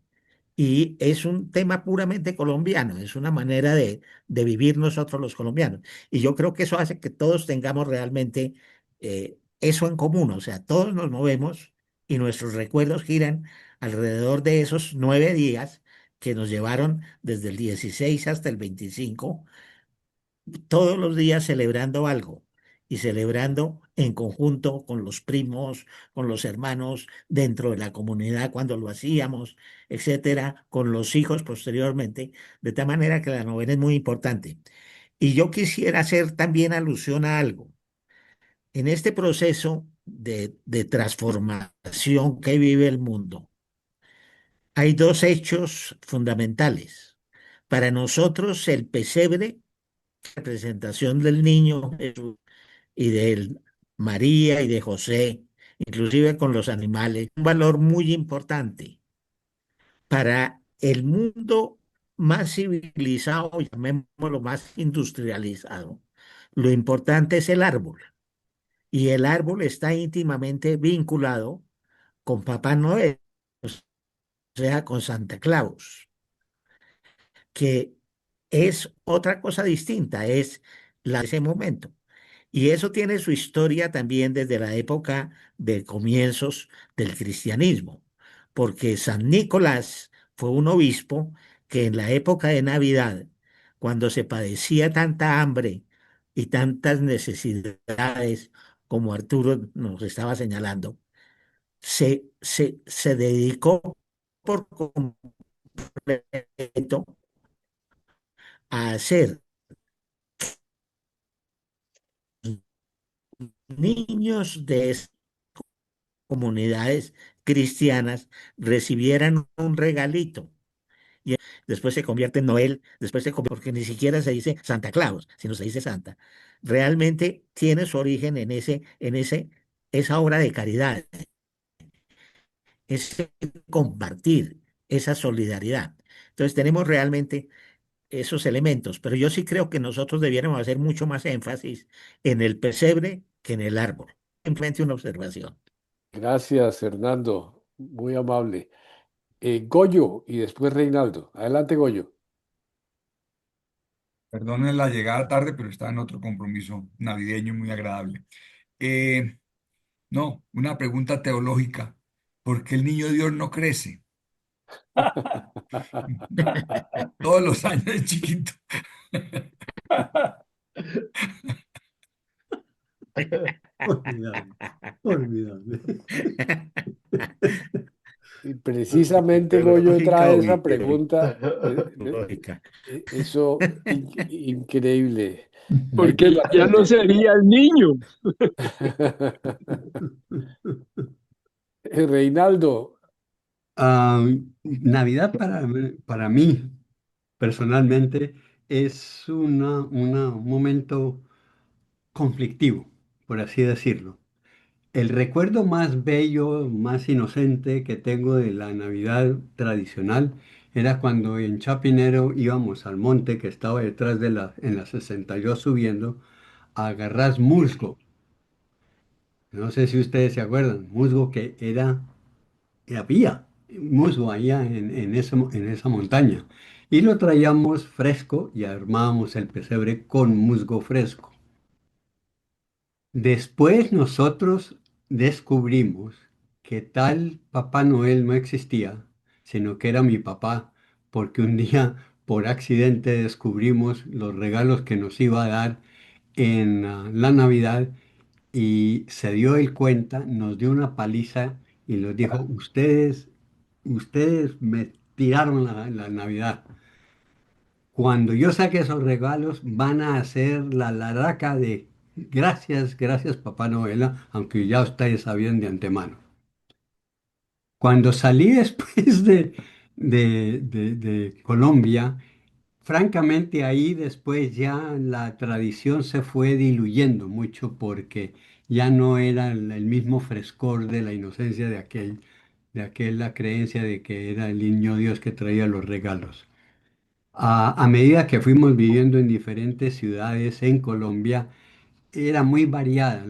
y es un tema puramente colombiano, es una manera de vivir nosotros los colombianos. Y yo creo que eso hace que todos tengamos realmente eso en común, o sea, todos nos movemos y nuestros recuerdos giran alrededor de esos 9 días que nos llevaron desde el 16 hasta el 25 todos los días celebrando algo y celebrando en conjunto con los primos, con los hermanos, dentro de la comunidad cuando lo hacíamos, etcétera, con los hijos posteriormente, de tal manera que la novena es muy importante. Y yo quisiera hacer también alusión a algo. En este proceso de transformación que vive el mundo, hay dos hechos fundamentales. Para nosotros, el pesebre, representación del niño Jesús, y de María y de José, inclusive con los animales, un valor muy importante para el mundo más civilizado, llamémoslo más industrializado. Lo importante es el árbol y el árbol está íntimamente vinculado con Papá Noel, o sea, con Santa Claus, que es otra cosa distinta, es la de ese momento. Y eso tiene su historia también desde la época de comienzos del cristianismo, porque San Nicolás fue un obispo que en la época de Navidad, cuando se padecía tanta hambre y tantas necesidades como Arturo nos estaba señalando, se dedicó por completo a hacer niños de comunidades cristianas recibieran un regalito. Y después se convierte en Noel, después se convierte, porque ni siquiera se dice Santa Claus, sino se dice Santa. Realmente tiene su origen esa obra de caridad, ese compartir, esa solidaridad. Entonces tenemos realmente esos elementos, pero yo sí creo que nosotros debiéramos hacer mucho más énfasis en el pesebre que en el árbol. Simplemente una observación. Gracias, Fernando, muy amable. Goyo y después Reinaldo. Adelante, Goyo. Perdonen la llegada tarde, pero estaba en otro compromiso navideño muy agradable. Eh, no, una pregunta teológica. ¿Por qué el niño Dios no crece? Todos los años de chiquito. Formidable, formidable. Y precisamente Pero Goyo lógica trae o esa biológica. pregunta, Lógica. eso increíble. Hay que Porque ya no sería el niño. Reinaldo, Ah, Navidad para mí, personalmente, es un momento conflictivo, por así decirlo. El recuerdo más bello, más inocente que tengo de la Navidad tradicional era cuando en Chapinero íbamos al monte que estaba detrás en la 62 subiendo a agarrar musgo. No sé si ustedes se acuerdan, musgo había musgo allá en esa montaña. Y lo traíamos fresco y armábamos el pesebre con musgo fresco. Después nosotros descubrimos que tal Papá Noel no existía, sino que era mi papá, porque un día por accidente descubrimos los regalos que nos iba a dar en la Navidad y se dio él cuenta, nos dio una paliza y nos dijo, ustedes me tiraron la Navidad. Cuando yo saque esos regalos, van a hacer la laraca de gracias, gracias Papá Noel, aunque ya ustedes sabían de antemano. Cuando salí después de Colombia, francamente ahí después ya la tradición se fue diluyendo mucho porque ya no era el mismo frescor de la inocencia la creencia de que era el niño Dios que traía los regalos. A medida que fuimos viviendo en diferentes ciudades en Colombia, era muy variada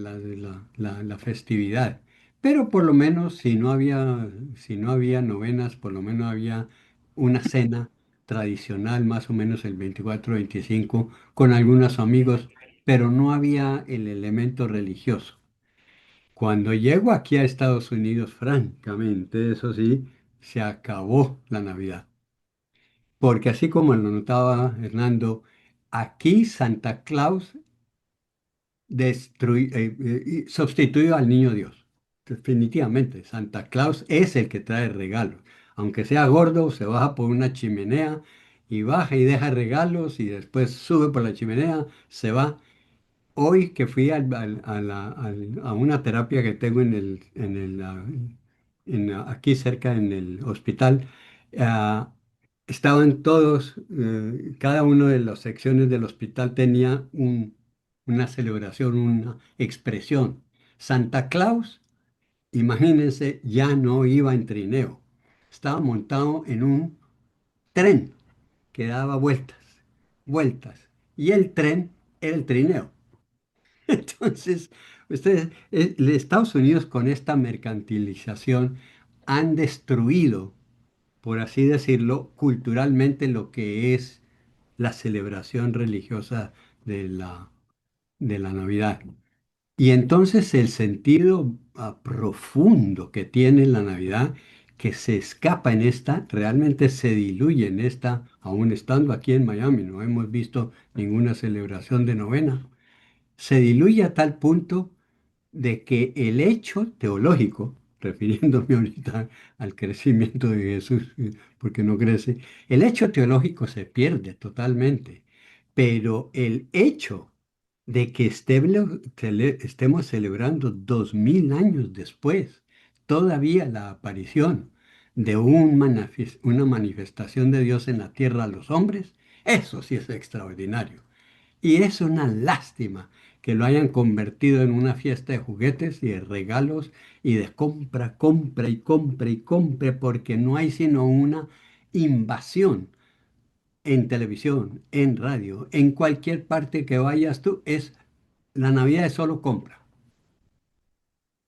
la festividad, pero por lo menos si no había novenas, por lo menos había una cena tradicional, más o menos el 24-25, con algunos amigos, pero no había el elemento religioso. Cuando llego aquí a Estados Unidos, francamente, eso sí, se acabó la Navidad. Porque así como lo notaba Hernando, aquí Santa Claus sustituyó al niño Dios. Definitivamente, Santa Claus es el que trae regalos. Aunque sea gordo, se baja por una chimenea y baja y deja regalos y después sube por la chimenea, se va. Hoy que fui a una terapia que tengo aquí cerca en el hospital, ah, estaban todos, cada una de las secciones del hospital tenía una celebración, una expresión. Santa Claus, imagínense, ya no iba en trineo, estaba montado en un tren que daba vueltas, vueltas, y el tren era el trineo. Entonces, Estados Unidos con esta mercantilización han destruido, por así decirlo, culturalmente lo que es la celebración religiosa de de la Navidad. Y entonces el sentido profundo que tiene la Navidad, que se escapa en esta, realmente se diluye en esta, aún estando aquí en Miami, no hemos visto ninguna celebración de novena, se diluye a tal punto de que el hecho teológico, refiriéndome ahorita al crecimiento de Jesús, porque no crece, el hecho teológico se pierde totalmente, pero el hecho de que estemos celebrando 2000 años después, todavía la aparición de una manifestación de Dios en la tierra a los hombres, eso sí es extraordinario. Y es una lástima que lo hayan convertido en una fiesta de juguetes y de regalos y de compra, compra y compra y compra, porque no hay sino una invasión en televisión, en radio, en cualquier parte que vayas tú, la Navidad es solo compra.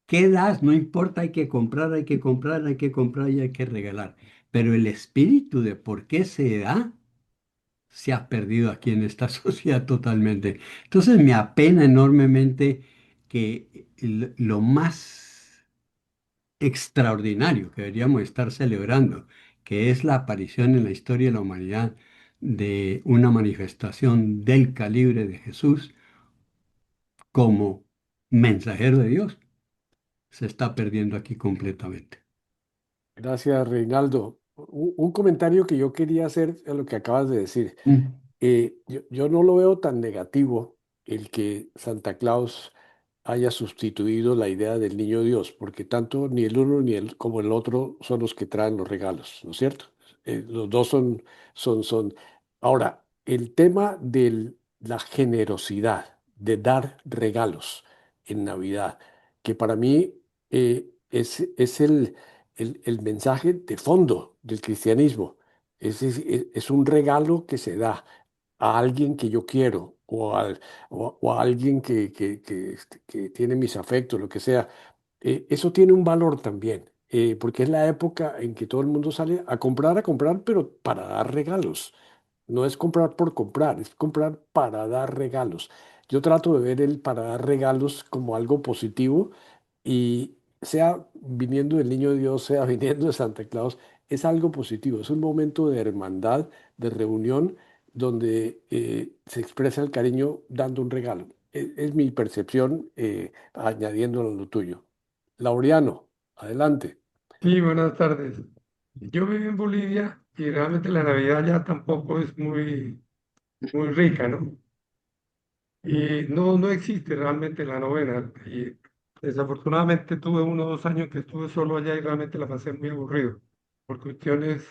¿Qué das? No importa, hay que comprar, hay que comprar, hay que comprar y hay que regalar. Pero el espíritu de por qué se da se ha perdido aquí en esta sociedad totalmente. Entonces me apena enormemente que lo más extraordinario que deberíamos estar celebrando, que es la aparición en la historia de la humanidad de una manifestación del calibre de Jesús como mensajero de Dios, se está perdiendo aquí completamente. Gracias, Reinaldo. Un comentario que yo quería hacer a lo que acabas de decir. Mm. Yo no lo veo tan negativo el que Santa Claus haya sustituido la idea del niño Dios, porque tanto ni el uno ni el como el otro son los que traen los regalos, ¿no es cierto? Los dos son. Ahora, el tema de la generosidad, de dar regalos en Navidad, que para mí es el mensaje de fondo del cristianismo. Es un regalo que se da a alguien que yo quiero o a alguien que tiene mis afectos, lo que sea. Eso tiene un valor también, porque es la época en que todo el mundo sale a comprar, pero para dar regalos. No es comprar por comprar, es comprar para dar regalos. Yo trato de ver el para dar regalos como algo positivo y sea viniendo del Niño Dios, sea viniendo de Santa Claus, es algo positivo, es un momento de hermandad, de reunión, donde se expresa el cariño dando un regalo. Es mi percepción, añadiéndolo a lo tuyo. Laureano, adelante. Sí, buenas tardes. Yo vivo en Bolivia y realmente la Navidad ya tampoco es muy rica, ¿no? Y no existe realmente la novena. Y desafortunadamente tuve 1 o 2 años que estuve solo allá y realmente la pasé muy aburrido. Por cuestiones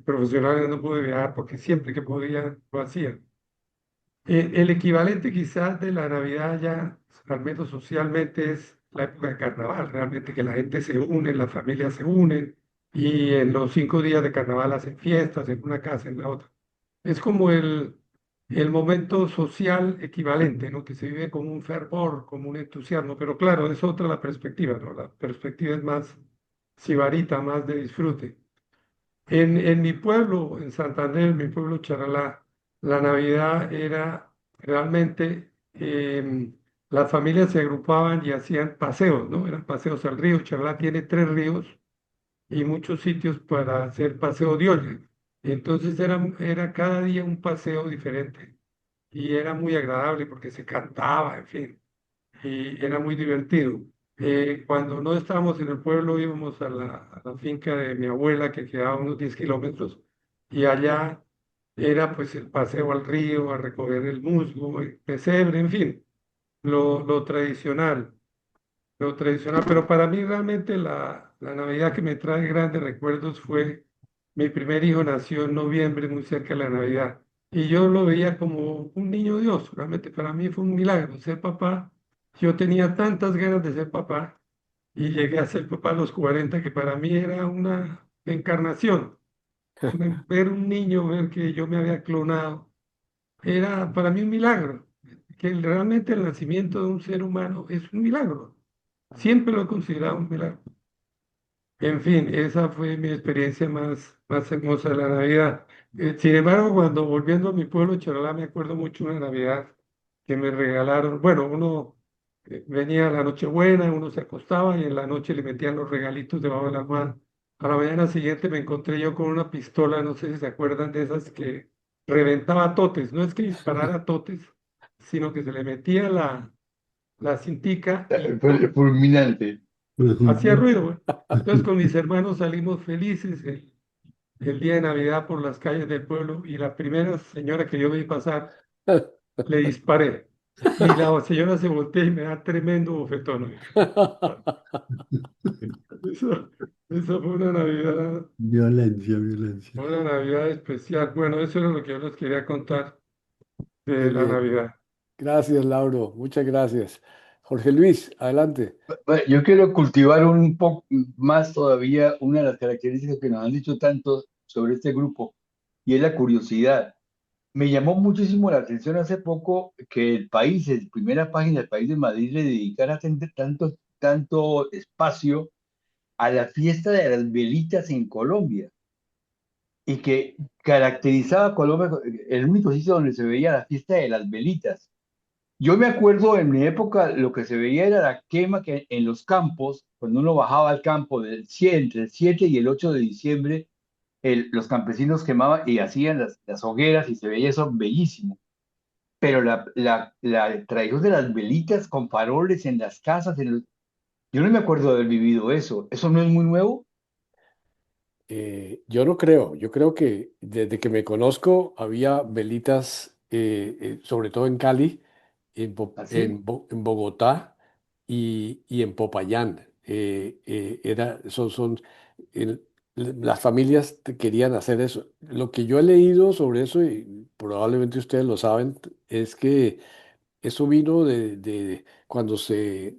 profesionales no pude viajar porque siempre que podía lo hacía. El equivalente quizás de la Navidad ya, al menos socialmente, es la época de carnaval, realmente que la gente se une, las familias se unen y en los 5 días de carnaval hacen fiestas en una casa, en la otra. Es como el momento social equivalente, ¿no? Que se vive como un fervor, como un entusiasmo, pero claro, es otra la perspectiva, ¿no? La perspectiva es más sibarita, más de disfrute. En mi pueblo, en Santander, mi pueblo Charalá, la Navidad era realmente, las familias se agrupaban y hacían paseos, ¿no? Eran paseos al río. Charalá tiene 3 ríos y muchos sitios para hacer paseo de olla. Entonces era cada día un paseo diferente y era muy agradable porque se cantaba, en fin, y era muy divertido. Cuando no estábamos en el pueblo, íbamos a la finca de mi abuela, que quedaba a unos 10 kilómetros, y allá era pues el paseo al río, a recoger el musgo, el pesebre, en fin, lo tradicional, lo tradicional. Pero para mí realmente la Navidad que me trae grandes recuerdos fue mi primer hijo nació en noviembre, muy cerca de la Navidad. Y yo lo veía como un niño Dios. Realmente para mí fue un milagro ser papá. Yo tenía tantas ganas de ser papá y llegué a ser papá a los 40 que para mí era una encarnación. Ver un niño, ver que yo me había clonado, era para mí un milagro. Que realmente el nacimiento de un ser humano es un milagro. Siempre lo he considerado un milagro. En fin, esa fue mi experiencia más hermosa de la Navidad. Sin embargo, cuando volviendo a mi pueblo, Charalá, me acuerdo mucho una Navidad que me regalaron. Bueno, uno venía a la Nochebuena, uno se acostaba y en la noche le metían los regalitos debajo de la almohada. A la mañana siguiente me encontré yo con una pistola, no sé si se acuerdan de esas que reventaba totes. No es que disparara totes, sino que se le metía la cintica y Fulminante. hacía Ujú. ruido, güey. Entonces con mis hermanos salimos felices el día de Navidad por las calles del pueblo y la primera señora que yo vi pasar le disparé. Y la señora se voltea y me da tremendo bofetón, oiga. Esa, esa Violencia, violencia. fue una Navidad especial. Bueno, eso era lo que yo les quería contar Muy de la bien. Navidad. Gracias, Lauro. Muchas gracias. Jorge Luis, adelante. Bueno, yo quiero cultivar un poco más todavía una de las características que nos han dicho tanto sobre este grupo, y es la curiosidad. Me llamó muchísimo la atención hace poco que el país, en primera página del País de Madrid, le dedicara tanto espacio a la fiesta de las velitas en Colombia, y que caracterizaba a Colombia, el único sitio donde se veía la fiesta de las velitas. Yo me acuerdo en mi época lo que se veía era la quema que en los campos, cuando uno bajaba al campo entre el 7 y el 8 de diciembre, los campesinos quemaban y hacían las hogueras y se veía eso bellísimo. Pero la tradición de las velitas con faroles en las casas, yo no me acuerdo de haber vivido eso. ¿Eso no es muy nuevo? Yo no creo, yo creo que desde que me conozco había velitas, sobre todo en Cali, ¿Así? En Bogotá y en Popayán. El- las familias querían hacer eso. Lo que yo he leído sobre eso, y probablemente ustedes lo saben, es que eso vino de cuando se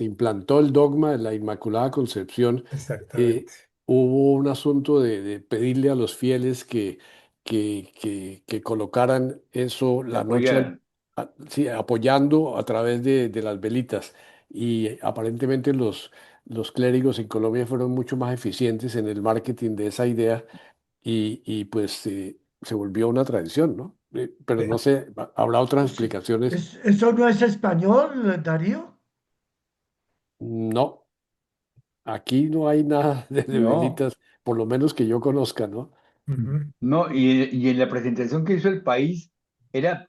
implantó el dogma de la Inmaculada Concepción. Exactamente. Hubo un asunto de pedirle a los fieles que colocaran eso Que la noche, apoyaran. sí, apoyando a través de las velitas. Y aparentemente los clérigos en Colombia fueron mucho más eficientes en el marketing de esa idea y pues se volvió una tradición, ¿no? Pero no Eh, sé, habrá otras Es- explicaciones. ¿Eso no es español, Darío? No, aquí no hay nada de No. velitas, por lo menos que yo conozca, ¿no? Ujú. No, y en la presentación que hizo el país,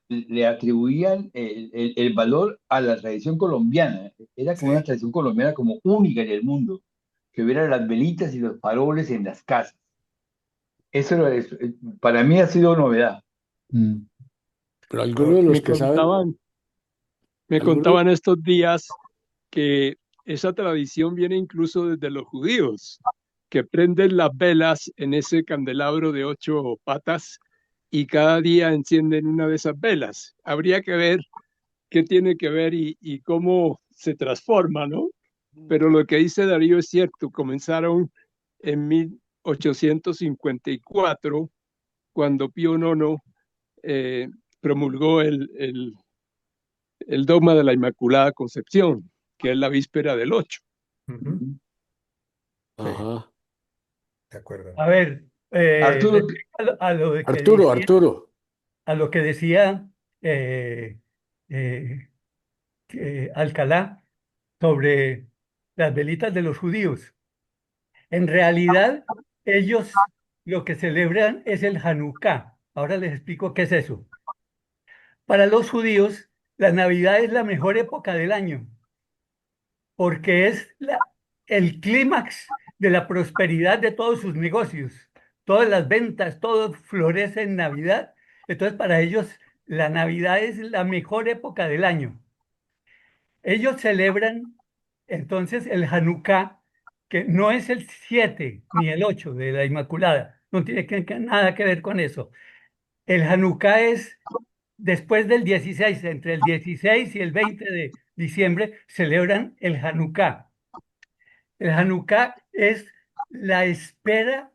le atribuían el valor a la tradición colombiana. Era como una Sí. tradición colombiana como única en el mundo, que hubiera las velitas y los faroles en las casas. Para mí ha sido novedad. Mm. Pero algunos de Ok. los Me que saben, me algunos, contaban estos días que esa tradición viene incluso desde los judíos, que prenden las velas en ese candelabro de 8 patas y cada día encienden una de esas velas. Habría que ver qué tiene que ver y cómo se transforma, ¿no? Pero lo que dice Darío es cierto, comenzaron en 1854, cuando Pío IX eh, promulgó el dogma de la Inmaculada Concepción, que es la víspera del 8. Ujú. Ujú. Sí, ajá. de acuerdo. A ver, Arturo, respecto a lo de que Arturo, decía, Arturo, a lo que decía eh, eh, Alcalá sobre las velitas de los judíos. En realidad, ellos lo que celebran es el Hanukkah. Ahora les explico qué es eso. Para los judíos, la Navidad es la mejor época del año porque es el clímax de la prosperidad de todos sus negocios. Todas las ventas, todo florece en Navidad. Entonces, para ellos, la Navidad es la mejor época del año. Ellos celebran entonces el Hanukkah, que no es el 7 ni el 8 de la Inmaculada, no tiene nada que ver con eso. El Hanukkah es después del 16, entre el 16 y el 20 de diciembre, celebran el Hanukkah. El Hanukkah es la espera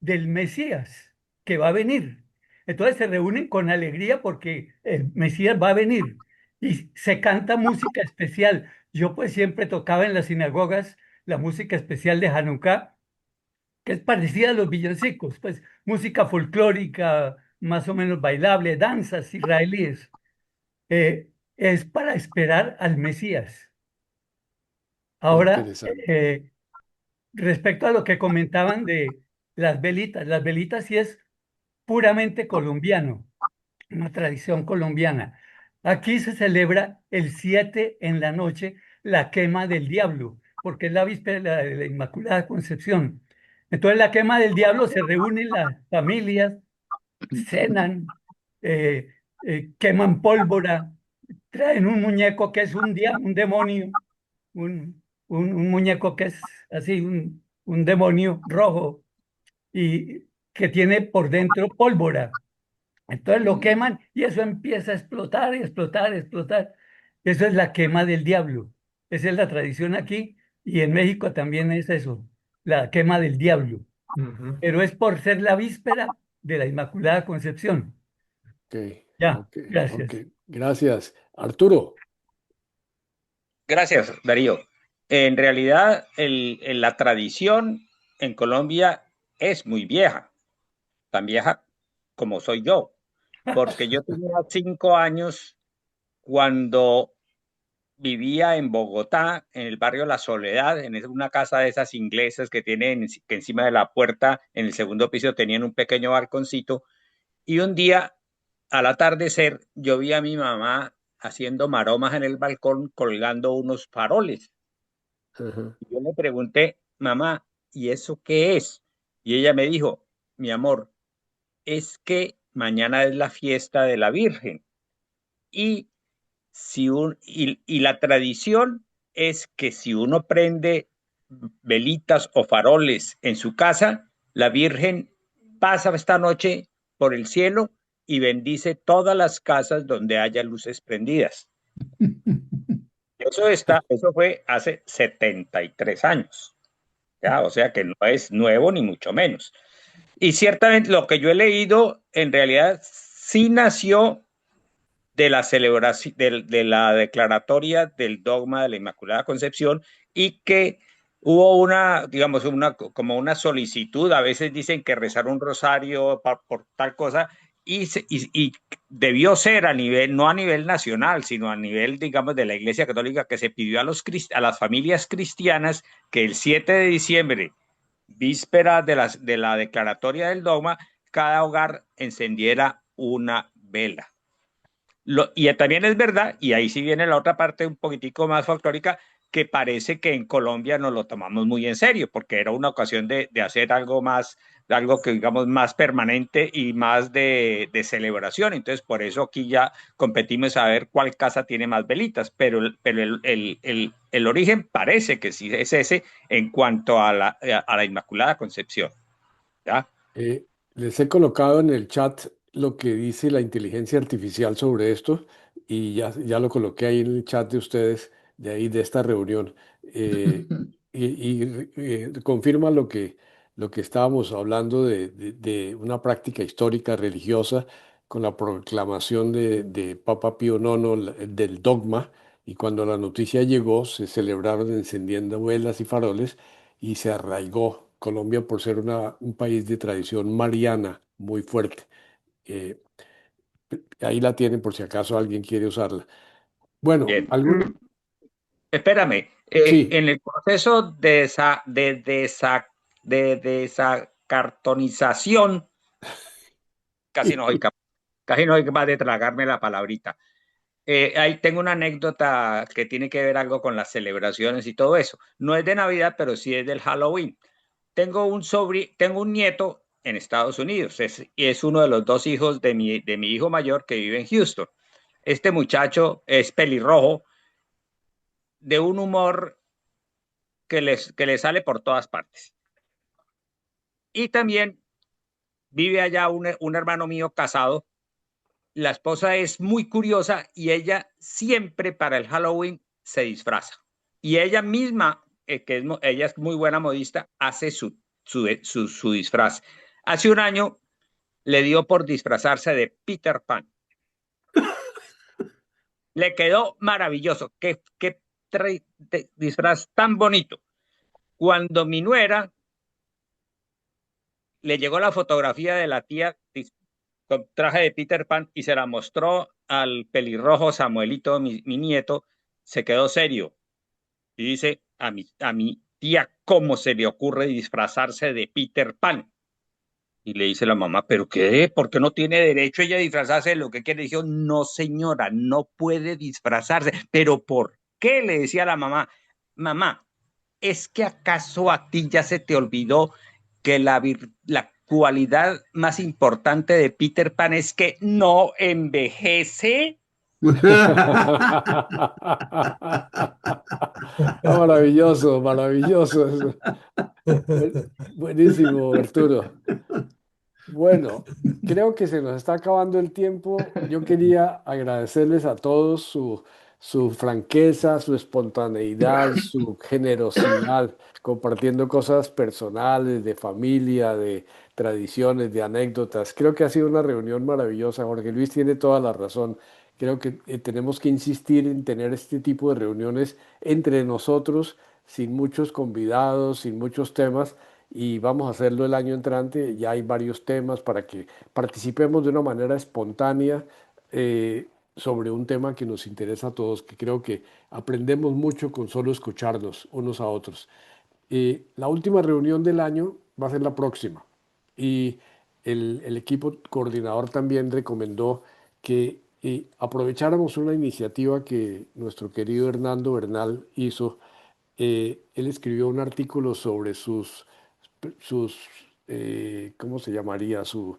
del Mesías que va a venir. Entonces se reúnen con alegría porque el Mesías va a venir y se canta música especial. Yo pues siempre tocaba en las sinagogas la música especial de Hanukkah, que es parecida a los villancicos, pues música folclórica, más o menos bailable, danzas israelíes. Es para esperar al Mesías. Ahora, interesante. respecto a lo que comentaban de las velitas sí es puramente colombiano, una tradición colombiana. Aquí se celebra el 7 en la noche la quema del diablo, porque es la víspera de la Inmaculada Concepción. Entonces, la quema del diablo se reúnen las familias, cenan, eh, queman pólvora, traen un muñeco que es un demonio, un muñeco que es así, un demonio rojo y que tiene por dentro pólvora. Entonces lo queman y eso empieza a explotar y explotar y explotar. Eso es la quema del diablo. Esa es la tradición aquí y en México también es eso, la quema del diablo. Ujú. Pero es por ser la víspera de la Inmaculada Concepción. Ok, Ya, ok, ok. gracias. Gracias. Arturo, Gracias, Darío. En realidad, la tradición en Colombia es muy vieja, tan vieja como soy yo, porque yo tenía 5 años cuando vivía en Bogotá, en el barrio La Soledad, una casa de esas inglesas que tienen, que encima de la puerta, en el segundo piso, tenían un pequeño balconcito. Y un día, al atardecer, yo vi a mi mamá haciendo maromas en el balcón, colgando unos faroles. Ajá. Y yo le pregunté, mamá, ¿y eso qué es? Y ella me dijo, mi amor, es que mañana es la fiesta de la Virgen. Y, y la tradición es que si uno prende velitas o faroles en su casa, la Virgen pasa esta noche por el cielo y bendice todas las casas donde haya luces prendidas. Eso fue hace 73 años, ¿ya? O sea que no es nuevo ni mucho menos. Y ciertamente lo que yo he leído en realidad sí nació de la celebración, de la declaratoria del dogma de la Inmaculada Concepción, y que hubo una, digamos, como una solicitud, a veces dicen que rezar un rosario por tal cosa, y debió ser a nivel, no a nivel nacional, sino a nivel, digamos, de la Iglesia Católica, que se pidió a las familias cristianas que el 7 de diciembre, víspera de la declaratoria del dogma, cada hogar encendiera una vela. Y también es verdad, y ahí sí viene la otra parte un poquitico más folclórica, que parece que en Colombia nos lo tomamos muy en serio, porque era una ocasión de hacer algo más, algo que digamos más permanente y más de celebración. Entonces, por eso aquí ya competimos a ver cuál casa tiene más velitas, pero, el origen parece que sí es ese en cuanto a la Inmaculada Concepción. ¿Ya? Les he colocado en el chat lo que dice la inteligencia artificial sobre esto y ya lo coloqué ahí en el chat de ustedes, de ahí de esta reunión. Eh, Confirma lo que estábamos hablando de una práctica histórica religiosa con la proclamación de Papa Pío IX del dogma, y cuando la noticia llegó se celebraron encendiendo velas y faroles y se arraigó Colombia por ser un país de tradición mariana muy fuerte. Eh, Ahí la tienen por si acaso alguien quiere usarla. Bueno, Bien. algún... Espérame, Sí. en el proceso de desacartonización, casi no soy capaz de tragarme la palabrita. Ahí tengo una anécdota que tiene que ver algo con las celebraciones y todo eso. No es de Navidad, pero sí es del Halloween. Tengo un nieto en Estados Unidos, es uno de los dos hijos de mi hijo mayor que vive en Houston. Este muchacho es pelirrojo, de un humor que le sale por todas partes. Y también vive allá un hermano mío casado. La esposa es muy curiosa y ella siempre para el Halloween se disfraza. Y ella misma, ella es muy buena modista, hace su disfraz. Hace un año le dio por disfrazarse de Peter Pan. Le quedó maravilloso. Qué disfraz tan bonito. Cuando mi nuera le llegó la fotografía de la tía con traje de Peter Pan y se la mostró al pelirrojo Samuelito, mi nieto, se quedó serio y dice a mi tía, ¿cómo se le ocurre disfrazarse de Peter Pan? Y le dice la mamá, ¿pero qué? ¿Por qué no tiene derecho ella a disfrazarse de lo que quiere? Dijo, no señora, no puede disfrazarse. ¿Pero por qué? Le decía la mamá, mamá, ¿es que acaso a ti ya se te olvidó que la cualidad más importante de Peter Pan es que no envejece? Ah, maravilloso, maravilloso eso. Buenísimo, Arturo. Bueno, creo que se nos está acabando el tiempo. Yo quería agradecerles a todos su franqueza, su espontaneidad, su generosidad, compartiendo cosas personales, de familia, de tradiciones, de anécdotas. Creo que ha sido una reunión maravillosa. Jorge Luis tiene toda la razón. Creo que tenemos que insistir en tener este tipo de reuniones entre nosotros, sin muchos convidados, sin muchos temas, y vamos a hacerlo el año entrante. Ya hay varios temas para que participemos de una manera espontánea, eh, sobre un tema que nos interesa a todos, que creo que aprendemos mucho con solo escucharnos unos a otros. La última reunión del año va a ser la próxima y el equipo coordinador también recomendó que aprovecháramos una iniciativa que nuestro querido Hernando Bernal hizo. Él escribió un artículo sobre sus ¿cómo se llamaría? Su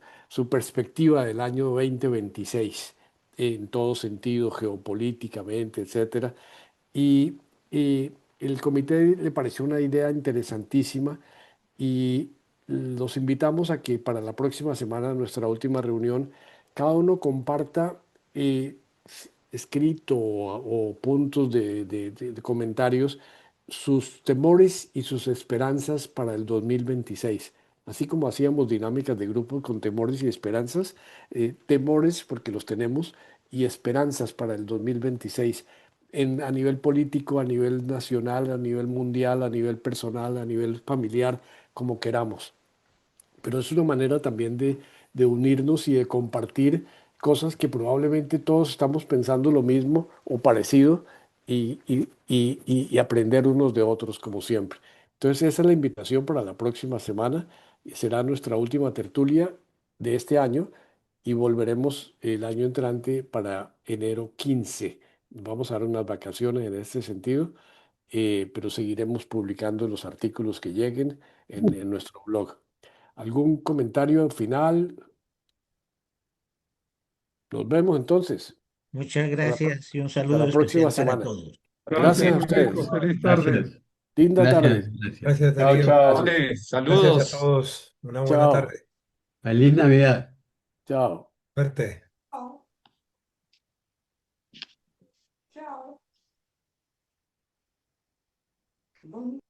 perspectiva del año 2026 en todo sentido, geopolíticamente, etcétera. Y, y el comité le pareció una idea interesantísima y los invitamos a que para la próxima semana, nuestra última reunión, cada uno comparta escrito o puntos de comentarios sus temores y sus esperanzas para el 2026. Así como hacíamos dinámicas de grupos con temores y esperanzas, temores porque los tenemos y esperanzas para el 2026 a nivel político, a nivel nacional, a nivel mundial, a nivel personal, a nivel familiar, como queramos. Pero es una manera también de unirnos y de compartir cosas que probablemente todos estamos pensando lo mismo o parecido y aprender unos de otros, como siempre. Entonces, esa es la invitación para la próxima semana. Será nuestra última tertulia de este año y volveremos el año entrante para enero 15. Vamos a dar unas vacaciones en este sentido, pero seguiremos publicando los artículos que lleguen en nuestro blog. ¿Algún comentario final? Nos vemos entonces. Muchas Hasta la, gracias y un hasta saludo la próxima especial para semana. todos. Gracias Gracias, a Enrico. ustedes. Feliz tarde. Gracias, Linda gracias, tarde. gracias. Gracias, Chao, Darío. chao. Vale, Gracias a saludos. todos. Una buena Chao. tarde. Feliz Navidad. Chao. Suerte. Chao.